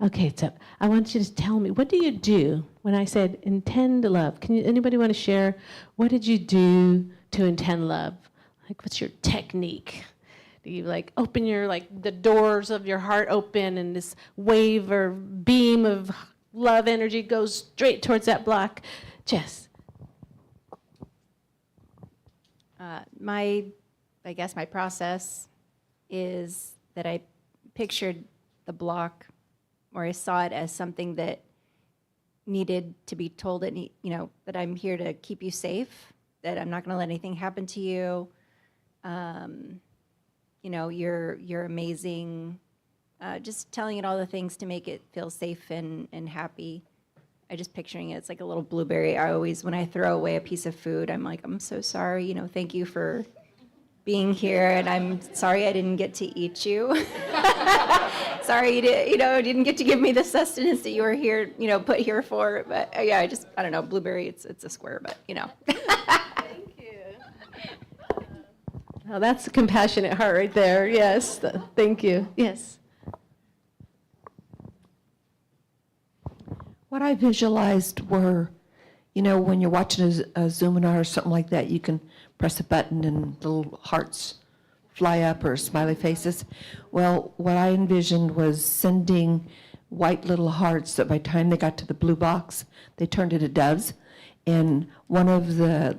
Okay, so I want you to tell me, what do you do when I said intend love? Anybody want to share, what did you do to intend love? Like, what's your technique? Do you open the doors of your heart open, and this wave or beam of love energy goes straight towards that block? Jess. My process is that I pictured the block, or I saw it as something that needed to be told, that I'm here to keep you safe, that I'm not going to let anything happen to you. You're amazing. Just telling it all the things to make it feel safe and happy. I just picturing it. It's like a little blueberry. When I throw away a piece of food, I'm like, I'm so sorry. Thank you for being here, and I'm sorry I didn't get to eat you. Sorry you didn't get to give me the sustenance that you were here, put here for. But I don't know. Blueberry. It's a square, but Thank you. Oh, that's a compassionate heart right there. Yes. Thank you. Yes. What I visualized were, when you're watching a Zoominar or something like that, you can press a button and little hearts fly up, or smiley faces. Well, what I envisioned was sending white little hearts that by the time they got to the blue box, they turned into doves. And one of the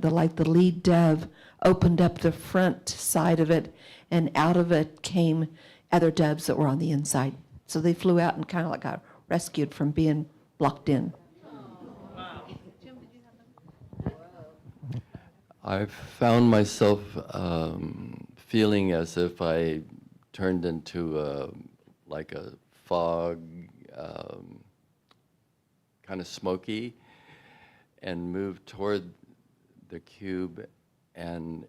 lead dove opened up the front side of it, and out of it came other doves that were on the inside. So they flew out and kind of got rescued from being blocked in. I've found myself feeling as if I turned into a fog, kind of smoky, and moved toward the cube and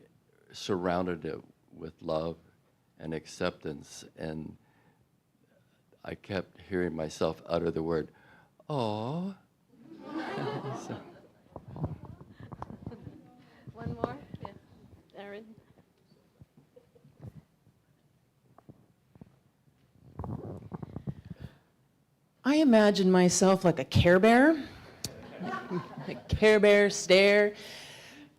surrounded it with love and acceptance. And I kept hearing myself utter the word, "Aw." So. One more? Yeah. Erin? I imagine myself like a Care Bear, like Care Bear stare,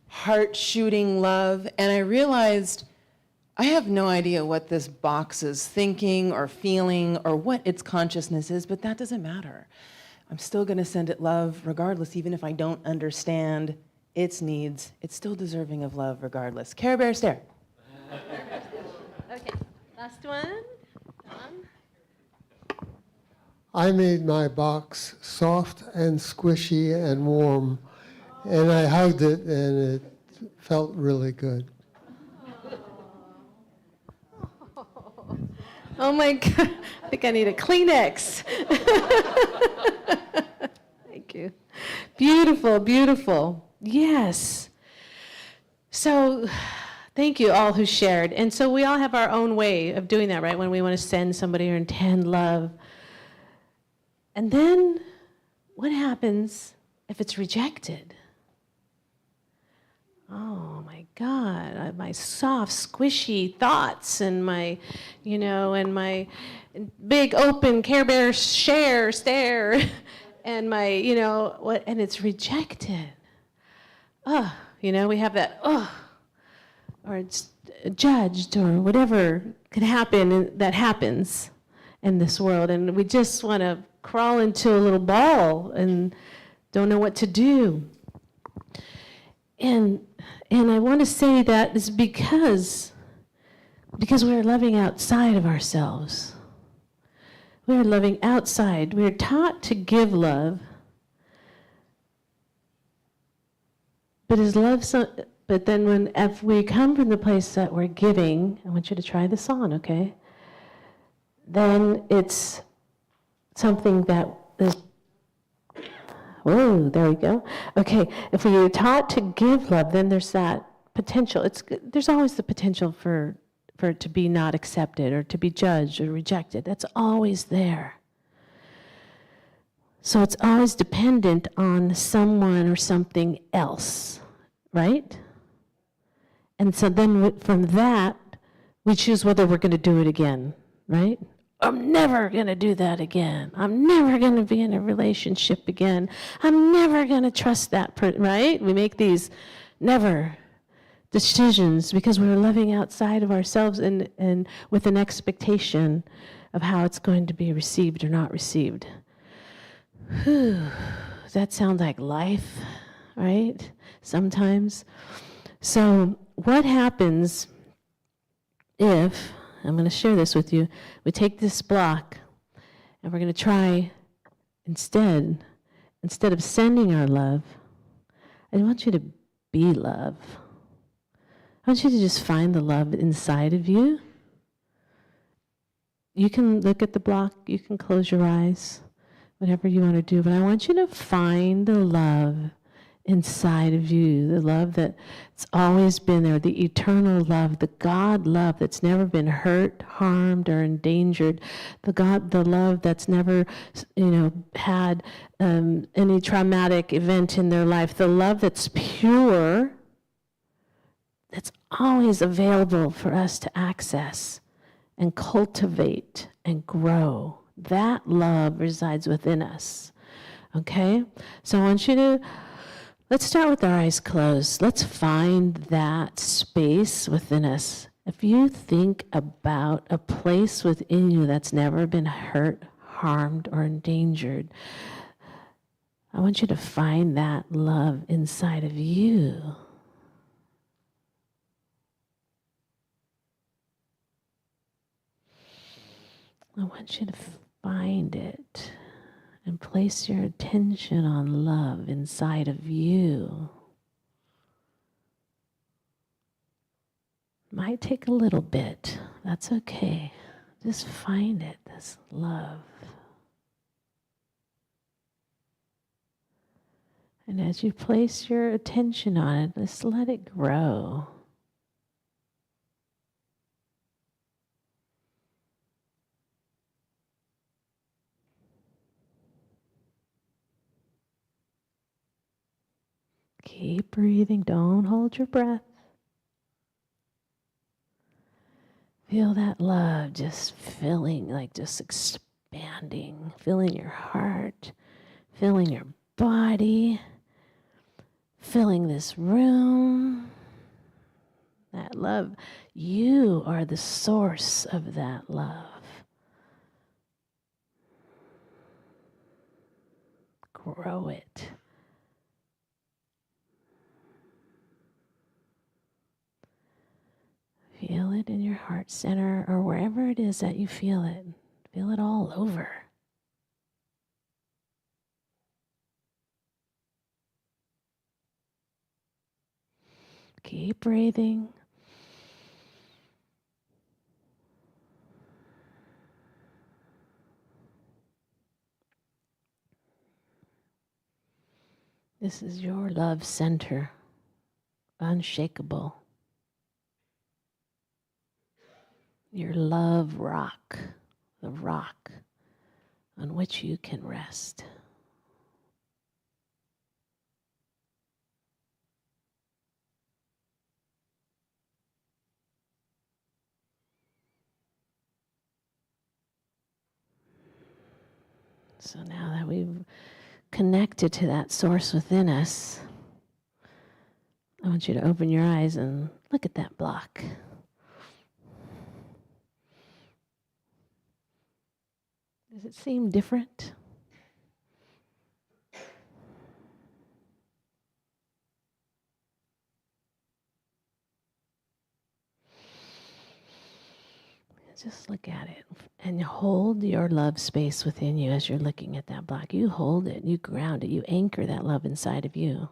heart shooting love, and I realized I have no idea what this box is thinking or feeling or what its consciousness is, but that doesn't matter. I'm still going to send it love regardless, even if I don't understand its needs. It's still deserving of love regardless. Care Bear stare. Okay, last one. Don? I made my box soft and squishy and warm, and I hugged it, and it felt really good. Oh my God, I think I need a Kleenex. Thank you. Beautiful, beautiful. Yes. So, thank you all who shared. And so we all have our own way of doing that, right? When we want to send somebody or intend love. And then what happens if it's rejected? Oh my God, my soft, squishy thoughts and my, and my big open Care Bear stare, and my, and it's rejected. We have that, or it's judged or whatever could happen that happens in this world. And we just want to crawl into a little ball and don't know what to do. And I want to say that is because we're loving outside of ourselves. We're loving outside. We're taught to give love. But is love but then if we come from the place that we're giving, I want you to try this on, okay? Then it's something that is, whoa, there we go. Okay, if we are taught to give love, then there's that potential. There's always the potential for it to be not accepted or to be judged or rejected. That's always there. So it's always dependent on someone or something else, right? And so then from that, we choose whether we're going to do it again, right? I'm never going to do that again. I'm never going to be in a relationship again. I'm never going to trust that person, right? We make these never decisions because we're living outside of ourselves and with an expectation of how it's going to be received or not received. Whew. Does that sound like life, right? Sometimes. So what happens if, I'm going to share this with you, we take this block and we're going to try instead of sending our love, I want you to be love. I want you to just find the love inside of you. You can look at the block, you can close your eyes, whatever you want to do, but I want you to find the love inside of you, the love that's always been there, the eternal love, the God love that's never been hurt, harmed, or endangered, the love that's never, had any traumatic event in their life, the love that's pure, that's always available for us to access and cultivate and grow. That love resides within us, okay? So I want you to, let's start with our eyes closed. Let's find that space within us. If you think about a place within you that's never been hurt, harmed, or endangered, I want you to find that love inside of you. I want you to find it and place your attention on love inside of you. Might take a little bit. That's okay. Just find it, this love. And as you place your attention on it, just let it grow. Keep breathing. Don't hold your breath. Feel that love just filling, like just expanding, filling your heart, filling your body, filling this room. That love, you are the source of that love. Grow it. Feel it in your heart center or wherever it is that you feel it. Feel it all over. Keep breathing. This is your love center, unshakable. Your love rock, the rock on which you can rest. So now that we've connected to that source within us, I want you to open your eyes and look at that block. Does it seem different? Just look at it and hold your love space within you as you're looking at that block. You hold it, you ground it, you anchor that love inside of you.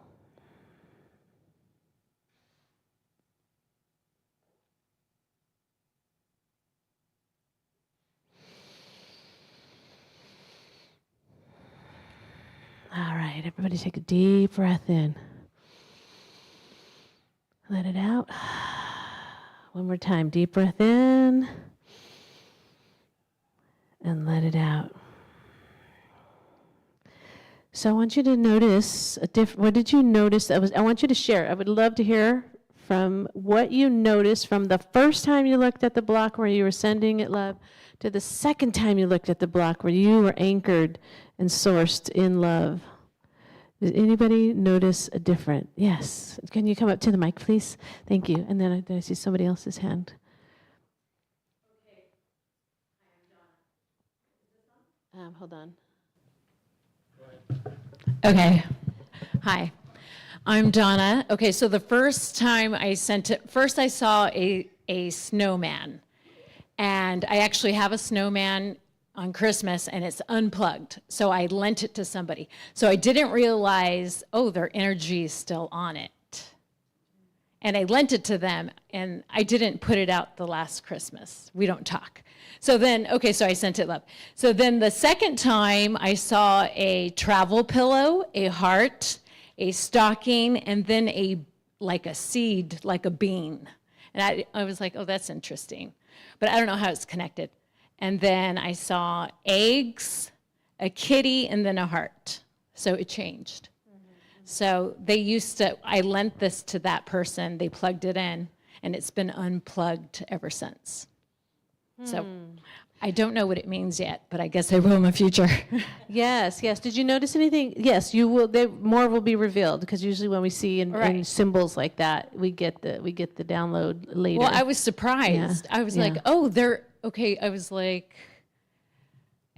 All right, everybody take a deep breath in. Let it out. One more time, deep breath in. And let it out. So I want you to notice what did you notice? I want you to share. I would love to hear from what you noticed from the first time you looked at the block where you were sending it love to the second time you looked at the block where you were anchored and sourced in love. Did anybody notice a different? Yes. Can you come up to the mic, please? Thank you. And then I see somebody else's hand. Hold on. Okay. Hi. I'm Donna. Okay, so the first time I sent it, first I saw a snowman. And I actually have a snowman on Christmas and it's unplugged. So I lent it to somebody. So I didn't realize, oh, their energy is still on it. And I lent it to them and I didn't put it out the last Christmas. We don't talk. So then, okay, so I sent it love. So then the second time I saw a travel pillow, a heart, a stocking, and then like a seed, like a bean. And I was like, oh, that's interesting. But I don't know how it's connected. And then I saw eggs, a kitty, and then a heart. So it changed. So I lent this to that person, they plugged it in, and it's been unplugged ever since. So I don't know what it means yet, but I guess I will in the future. Yes, yes. Did you notice anything? Yes, you will. More will be revealed because usually when we see in symbols like that, we get the download later. Well, I was surprised. Yeah. I was like, oh, they're okay. I was like,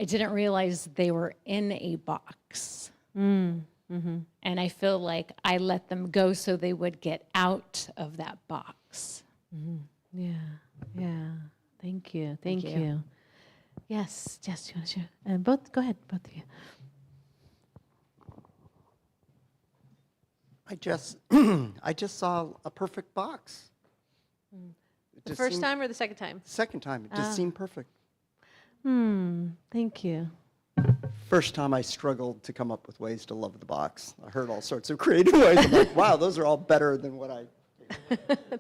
I didn't realize they were in a box. Mm-hmm. And I feel like I let them go so they would get out of that box. Mm-hmm. Yeah, yeah. Thank you. Thank you. Yes, yes. You want to share? And go ahead, both of you. I just saw a perfect box. The first time or the second time? Second time. It just seemed perfect. Thank you. First time I struggled to come up with ways to love the box. I heard all sorts of creative ways. I'm like, wow, those are all better than what I...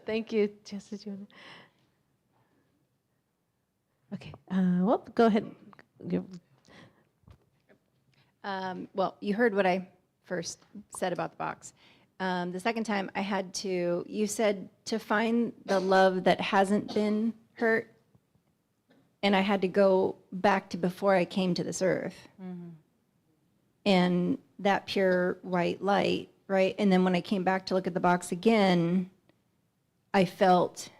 Thank you. Jess, did you want to... Okay. Well, go ahead. Well, you heard what I first said about the box. The second time you said to find the love that hasn't been hurt, and I had to go back to before I came to this earth. Mm-hmm. And that pure white light, right? And then when I came back to look at the box again, I felt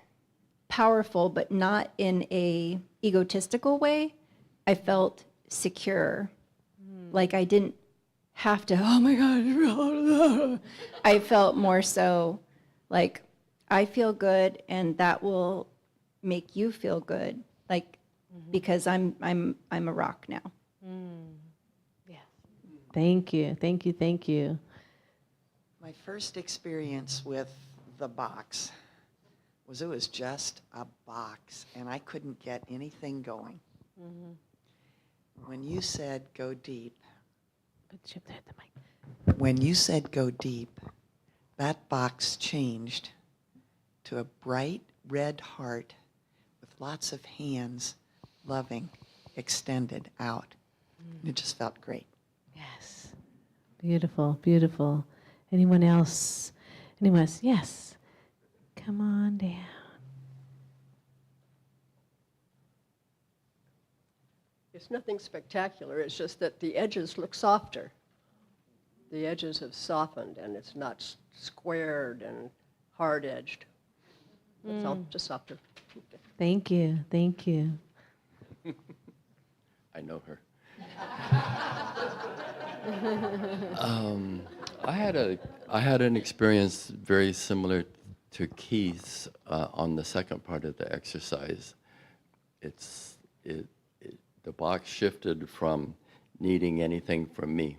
powerful, but not in a egotistical way. I felt secure. Like I didn't have to, oh my God. I felt more so like I feel good and that will make you feel good. Like, because I'm a rock now. Yes. Thank you. Thank you. Thank you. My first experience with the box it was just a box, and I couldn't get anything going. Mm-hmm. When you said go deep, But you have to hit the mic. When you said go deep, that box changed to a bright red heart with lots of hands, loving, extended out. And it just felt great. Yes. Beautiful, beautiful. Anyone else? Anyone else? Yes. Come on down. It's nothing spectacular. It's just that the edges look softer. The edges have softened, and it's not squared and hard-edged. It's all just softer. Thank you. Thank you. I know her. I had an experience very similar to Keith's on the second part of the exercise. The box shifted from needing anything from me.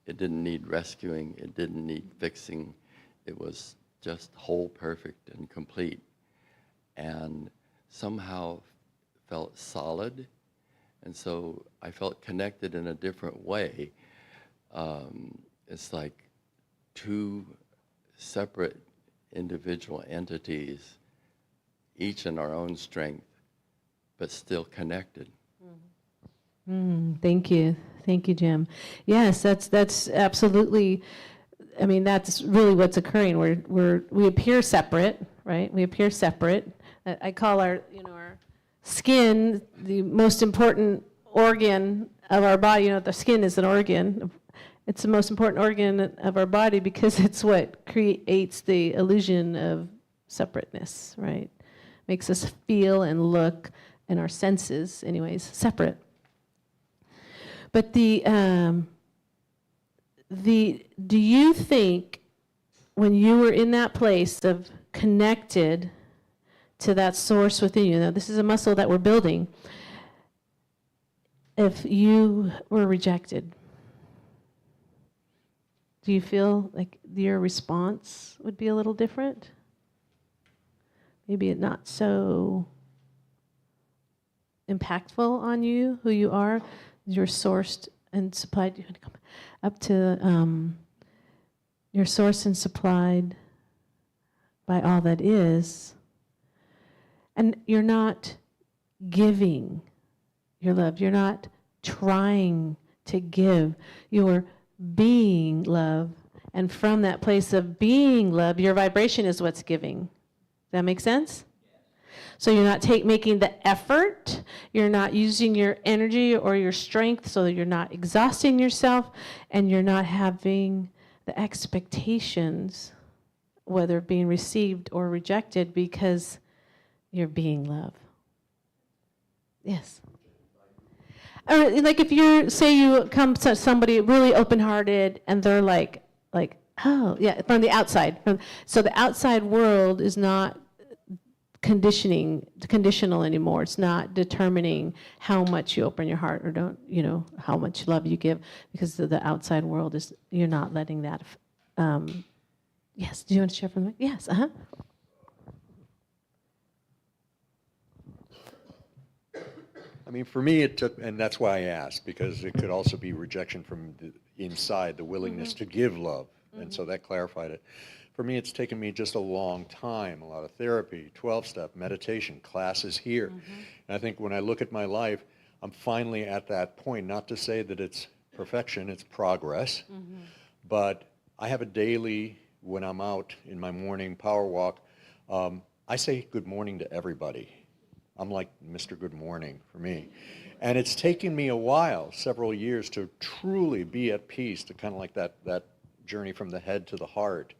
It didn't need rescuing. It didn't need fixing. It was just whole, perfect, and complete. And somehow felt solid. And so I felt connected in a different way. It's like two separate individual entities, each in our own strength, but still connected. Thank you. Thank you, Jim. Yes, that's absolutely, I mean, that's really what's occurring. We appear separate, right? We appear separate. I call our skin the most important organ of our body. The skin is an organ. It's the most important organ of our body because it's what creates the illusion of separateness, right? Makes us feel and look, and our senses, anyways, separate. But do you think when you were in that place of connected to that source within you, now this is a muscle that we're building, if you were rejected, do you feel like your response would be a little different? Maybe it not so impactful on you, who you are? You're sourced and supplied. You want to come up to you're sourced and supplied by all that is, and you're not giving your love. You're not trying to give. You're being love, and from that place of being love, your vibration is what's giving. Does that make sense? So you're not making the effort, you're not using your energy or your strength, so that you're not exhausting yourself, and you're not having the expectations, whether being received or rejected, because you're being love. Yes. Or like if you come to somebody really open-hearted, and they're like, oh, yeah, from the outside. So the outside world is not conditional anymore. It's not determining how much you open your heart or don't, how much love you give, because the outside world is, you're not letting that. Yes, do you want to share from that? Yes, I mean, for me, it took, and that's why I asked, because it could also be rejection from the inside, the willingness to give love, and so that clarified it. For me, it's taken me just a long time, a lot of therapy, 12-step, meditation, classes here. And I think when I look at my life, I'm finally at that point, not to say that it's perfection, it's progress, but I have a daily, when I'm out in my morning power walk, I say good morning to everybody. I'm like Mr. Good Morning for me. And it's taken me a while, several years, to truly be at peace, to kind of like that journey from the head to the heart,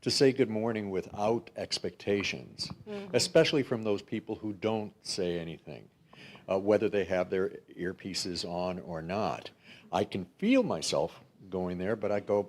to say good morning without expectations, especially from those people who don't say anything, whether they have their earpieces on or not. I can feel myself going there, but I go,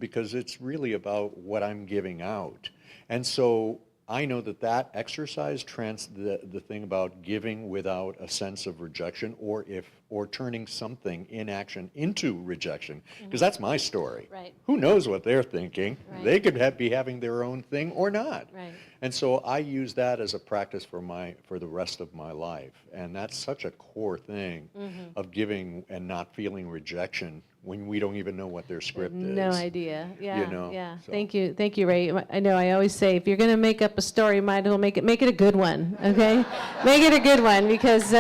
because it's really about what I'm giving out. And so I know that exercise, the thing about giving without a sense of rejection, or turning something in action into rejection, because that's my story. Right. Who knows what they're thinking? Right. They could be having their own thing or not. Right. And so I use that as a practice for the rest of my life. And that's such a core thing of giving and not feeling rejection when we don't even know what their script is. No idea. Yeah. You know, Yeah. so. Thank you, Ray. I know. I always say, if you're going to make up a story, might as well make it a good one. Okay, make it a good one, because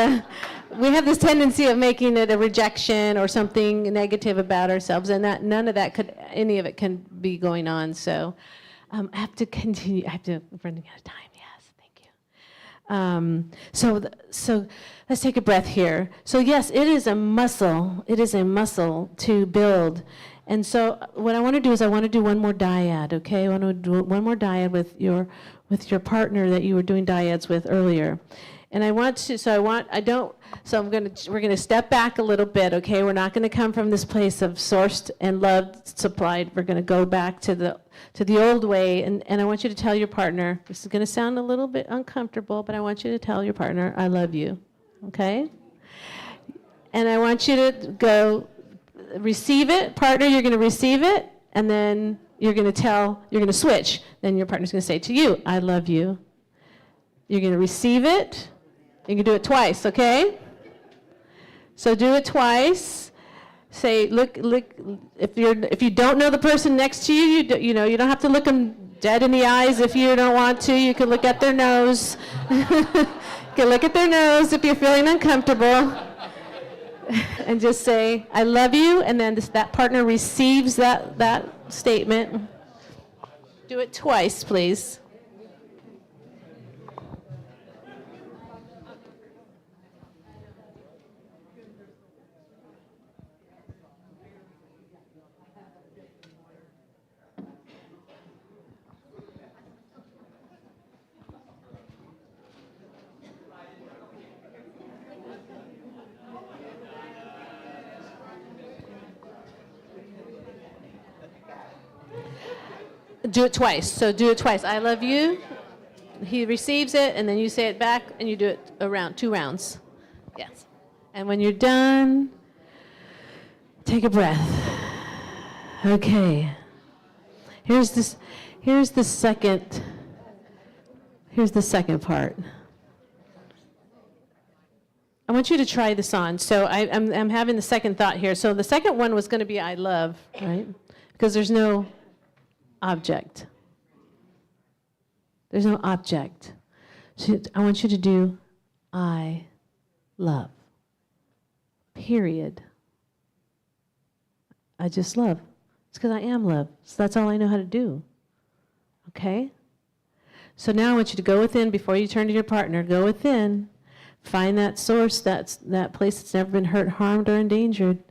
we have this tendency of making it a rejection or something negative about ourselves, and that none of that any of it can be going on. So I have to continue. I'm running out of time. Yes. Thank you. So let's take a breath here. So yes, it is a muscle. It is a muscle to build. And so what I want to do is I want to do one more dyad, okay? I want to do one more dyad with your partner that you were doing dyads with earlier. And we're going to step back a little bit, okay? We're not going to come from this place of sourced and loved, supplied. We're going to go back to the old way, and I want you to tell your partner, this is going to sound a little bit uncomfortable, but I want you to tell your partner, I love you, okay? And I want you to go receive it. Partner, you're going to receive it, and then you're going to switch. Then your partner's going to say to you, I love you. You're going to receive it. You can do it twice, okay? So do it twice. Say, look. If you don't know the person next to you, you don't have to look them dead in the eyes if you don't want to. You can look at their nose. You can look at their nose if you're feeling uncomfortable, and just say, "I love you," and then that partner receives that statement. Do it twice, please. Do it twice. So do it twice. I love you. He receives it, and then you say it back, and you do it around 2 rounds. Yes. And when you're done, take a breath. Okay. Here's the second part. I want you to try this on. So I'm having the second thought here. So the second one was going to be I love, right? Because there's no object. There's no object. So I want you to do I love. Period. I just love. It's because I am love. So that's all I know how to do. Okay? So now I want you to go within, before you turn to your partner, go within, find that source, that place that's never been hurt, harmed, or endangered.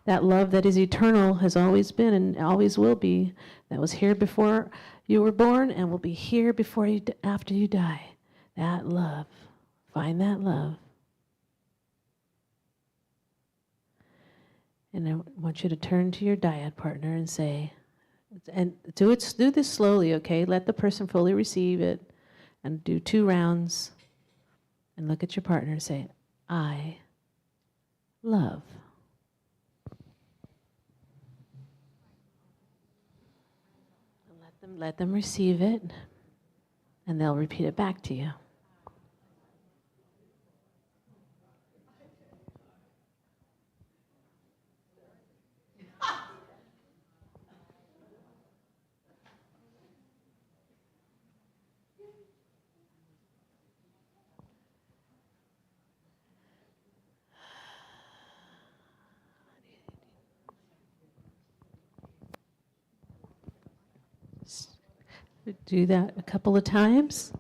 That love that is eternal, has always been and always will be, that was here before you were born and will be here after you die. That love. Find that love. And I want you to turn to your dyad partner and say, and do this slowly, okay? Let the person fully receive it, and do 2 rounds, and look at your partner and say, I love. Let them receive it, and they'll repeat it back to you. Do that a couple of times.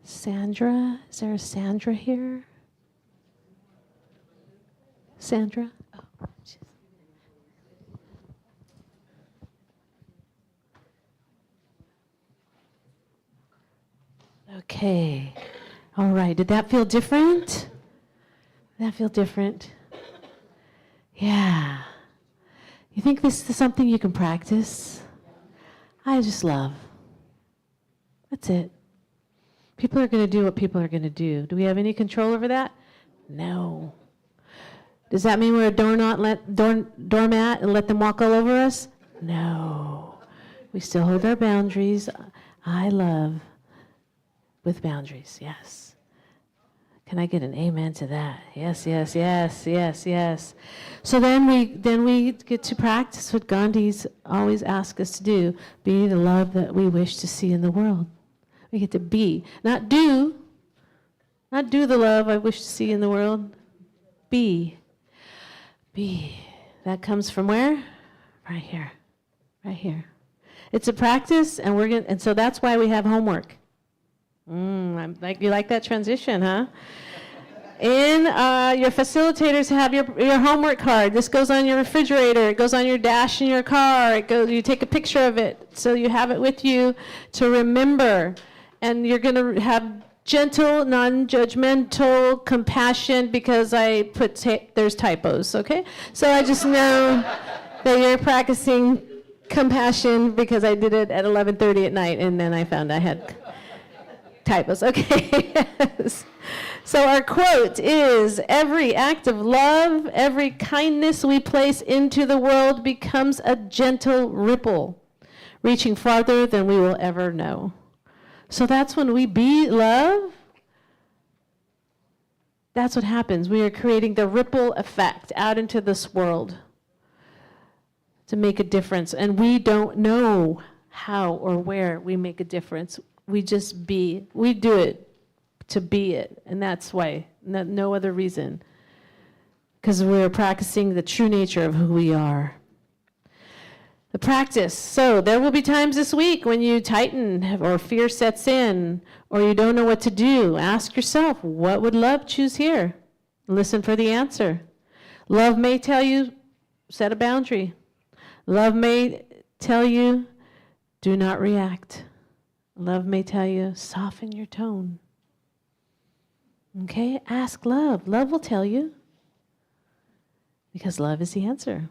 Sandra, is there a Sandra here? Sandra? Oh, geez. Okay. All right. Did that feel different? That feel different? Yeah. You think this is something you can practice? I just love. That's it. People are going to do what people are going to do. Do we have any control over that? No. Does that mean we're a doormat and let them walk all over us? No. We still hold our boundaries. I love with boundaries, yes. Can I get an amen to that? Yes, yes, yes, yes, yes. So then we get to practice what Gandhi's always asked us to do, be the love that we wish to see in the world. We get to be, not do the love I wish to see in the world. Be. That comes from where? Right here. Right here. It's a practice, and so that's why we have homework. You like that transition, huh? Your facilitators have your homework card. This goes on your refrigerator. It goes on your dash in your car. You take a picture of it, so you have it with you to remember. And you're going to have gentle, non-judgmental compassion, because I put there's typos, okay? So I just know that you're practicing compassion because I did it at 11:30 at night, and then I found I had typos, okay? Yes. So our quote is, every act of love, every kindness we place into the world becomes a gentle ripple, reaching farther than we will ever know. So that's when we be love. That's what happens. We are creating the ripple effect out into this world to make a difference. And we don't know how or where we make a difference. We just be. We do it to be it. And that's why, no other reason. Because we're practicing the true nature of who we are. The practice. So there will be times this week when you tighten or fear sets in or you don't know what to do. Ask yourself, what would love choose here? Listen for the answer. Love may tell you, set a boundary. Love may tell you, do not react. Love may tell you, soften your tone. Okay? Ask love. Love will tell you. Because love is the answer.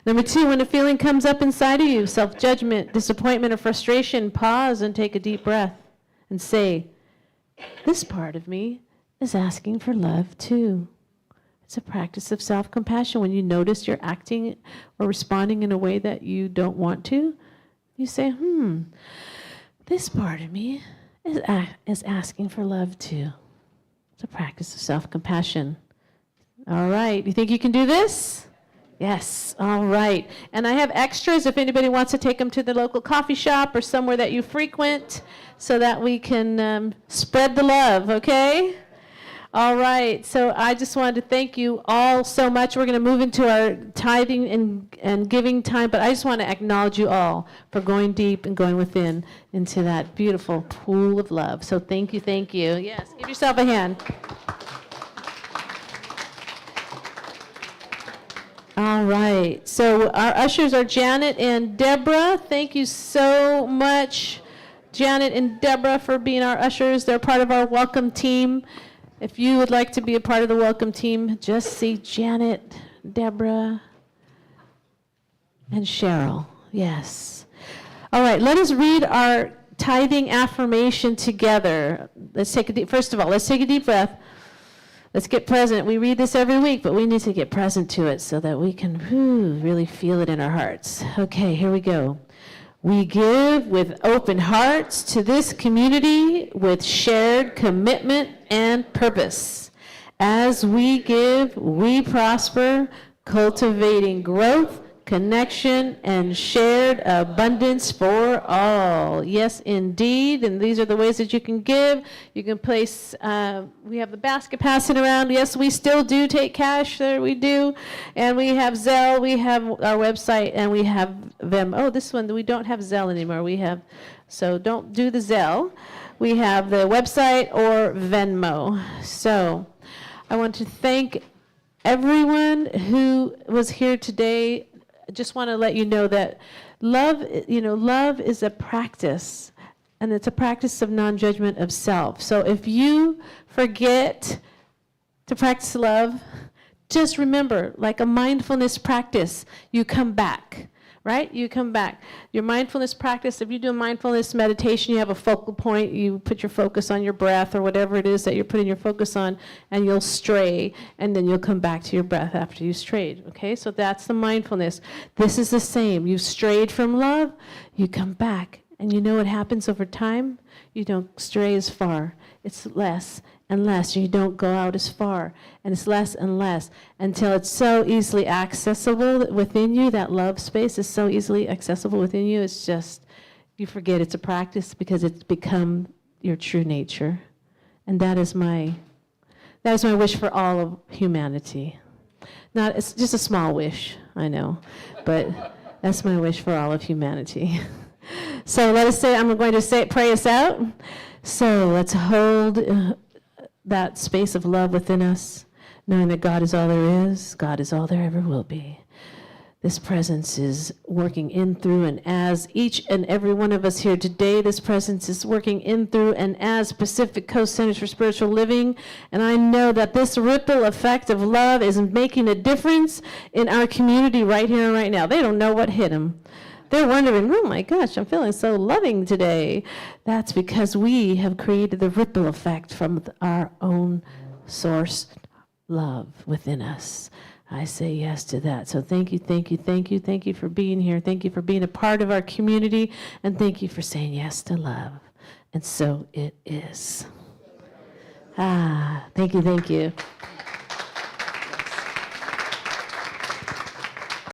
Number 2, when a feeling comes up inside of you, self-judgment, disappointment, or frustration, pause and take a deep breath and say, this part of me is asking for love too. It's a practice of self-compassion. When you notice you're acting or responding in a way that you don't want to, you say, this part of me is asking for love too. It's a practice of self-compassion. All right, you think you can do this? Yes, all right. And I have extras if anybody wants to take them to the local coffee shop or somewhere that you frequent so that we can spread the love, okay? All right, so I just wanted to thank you all so much. We're going to move into our tithing and giving time, but I just want to acknowledge you all for going deep and going within into that beautiful pool of love. So thank you, thank you. Yes, give yourself a hand. All right, so our ushers are Janet and Deborah. Thank you so much, Janet and Deborah, for being our ushers. They're part of our welcome team. If you would like to be a part of the welcome team, just see Janet, Deborah, and Cheryl. Yes. All right, let us read our tithing affirmation together. First of all, let's take a deep breath. Let's get present. We read this every week, but we need to get present to it so that we can really feel it in our hearts. Okay, here we go. We give with open hearts to this community with shared commitment and purpose. As we give, we prosper, cultivating growth, connection, and shared abundance for all. Yes, indeed. And these are the ways that you can give. You can place, we have the basket passing around. Yes, we still do take cash. There we do. And we have Zelle. We have our website. And we have Venmo. Oh, this one, we don't have Zelle anymore. So don't do the Zelle. We have the website or Venmo. So I want to thank everyone who was here today. I just want to let you know that love is a practice, and it's a practice of non-judgment of self. So if you forget to practice love, just remember, like a mindfulness practice, you come back. right? You come back. Your mindfulness practice, if you do a mindfulness meditation, you have a focal point, you put your focus on your breath or whatever it is that you're putting your focus on, and you'll stray, and then you'll come back to your breath after you strayed, okay? So that's the mindfulness. This is the same. You've strayed from love, you come back, and you know what happens over time? You don't stray as far. It's less and less. You don't go out as far, and it's less and less until it's so easily accessible within you. That love space is so easily accessible within you. It's just, you forget it's a practice because it's become your true nature. And that is my wish for all of humanity. It's just a small wish, I know, but that's my wish for all of humanity. So let us say, I'm going to pray us out. So let's hold that space of love within us, knowing that God is all there is, God is all there ever will be. This presence is working in, through, and as each and every one of us here today, this presence is working in, through, and as Pacific Coast Centers for Spiritual Living. And I know that this ripple effect of love is making a difference in our community right here and right now. They don't know what hit them. They're wondering, oh my gosh, I'm feeling so loving today. That's because we have created the ripple effect from our own source love within us. I say yes to that. So thank you, thank you, thank you, thank you for being here. Thank you for being a part of our community. And thank you for saying yes to love. And so it is. Thank you, thank you.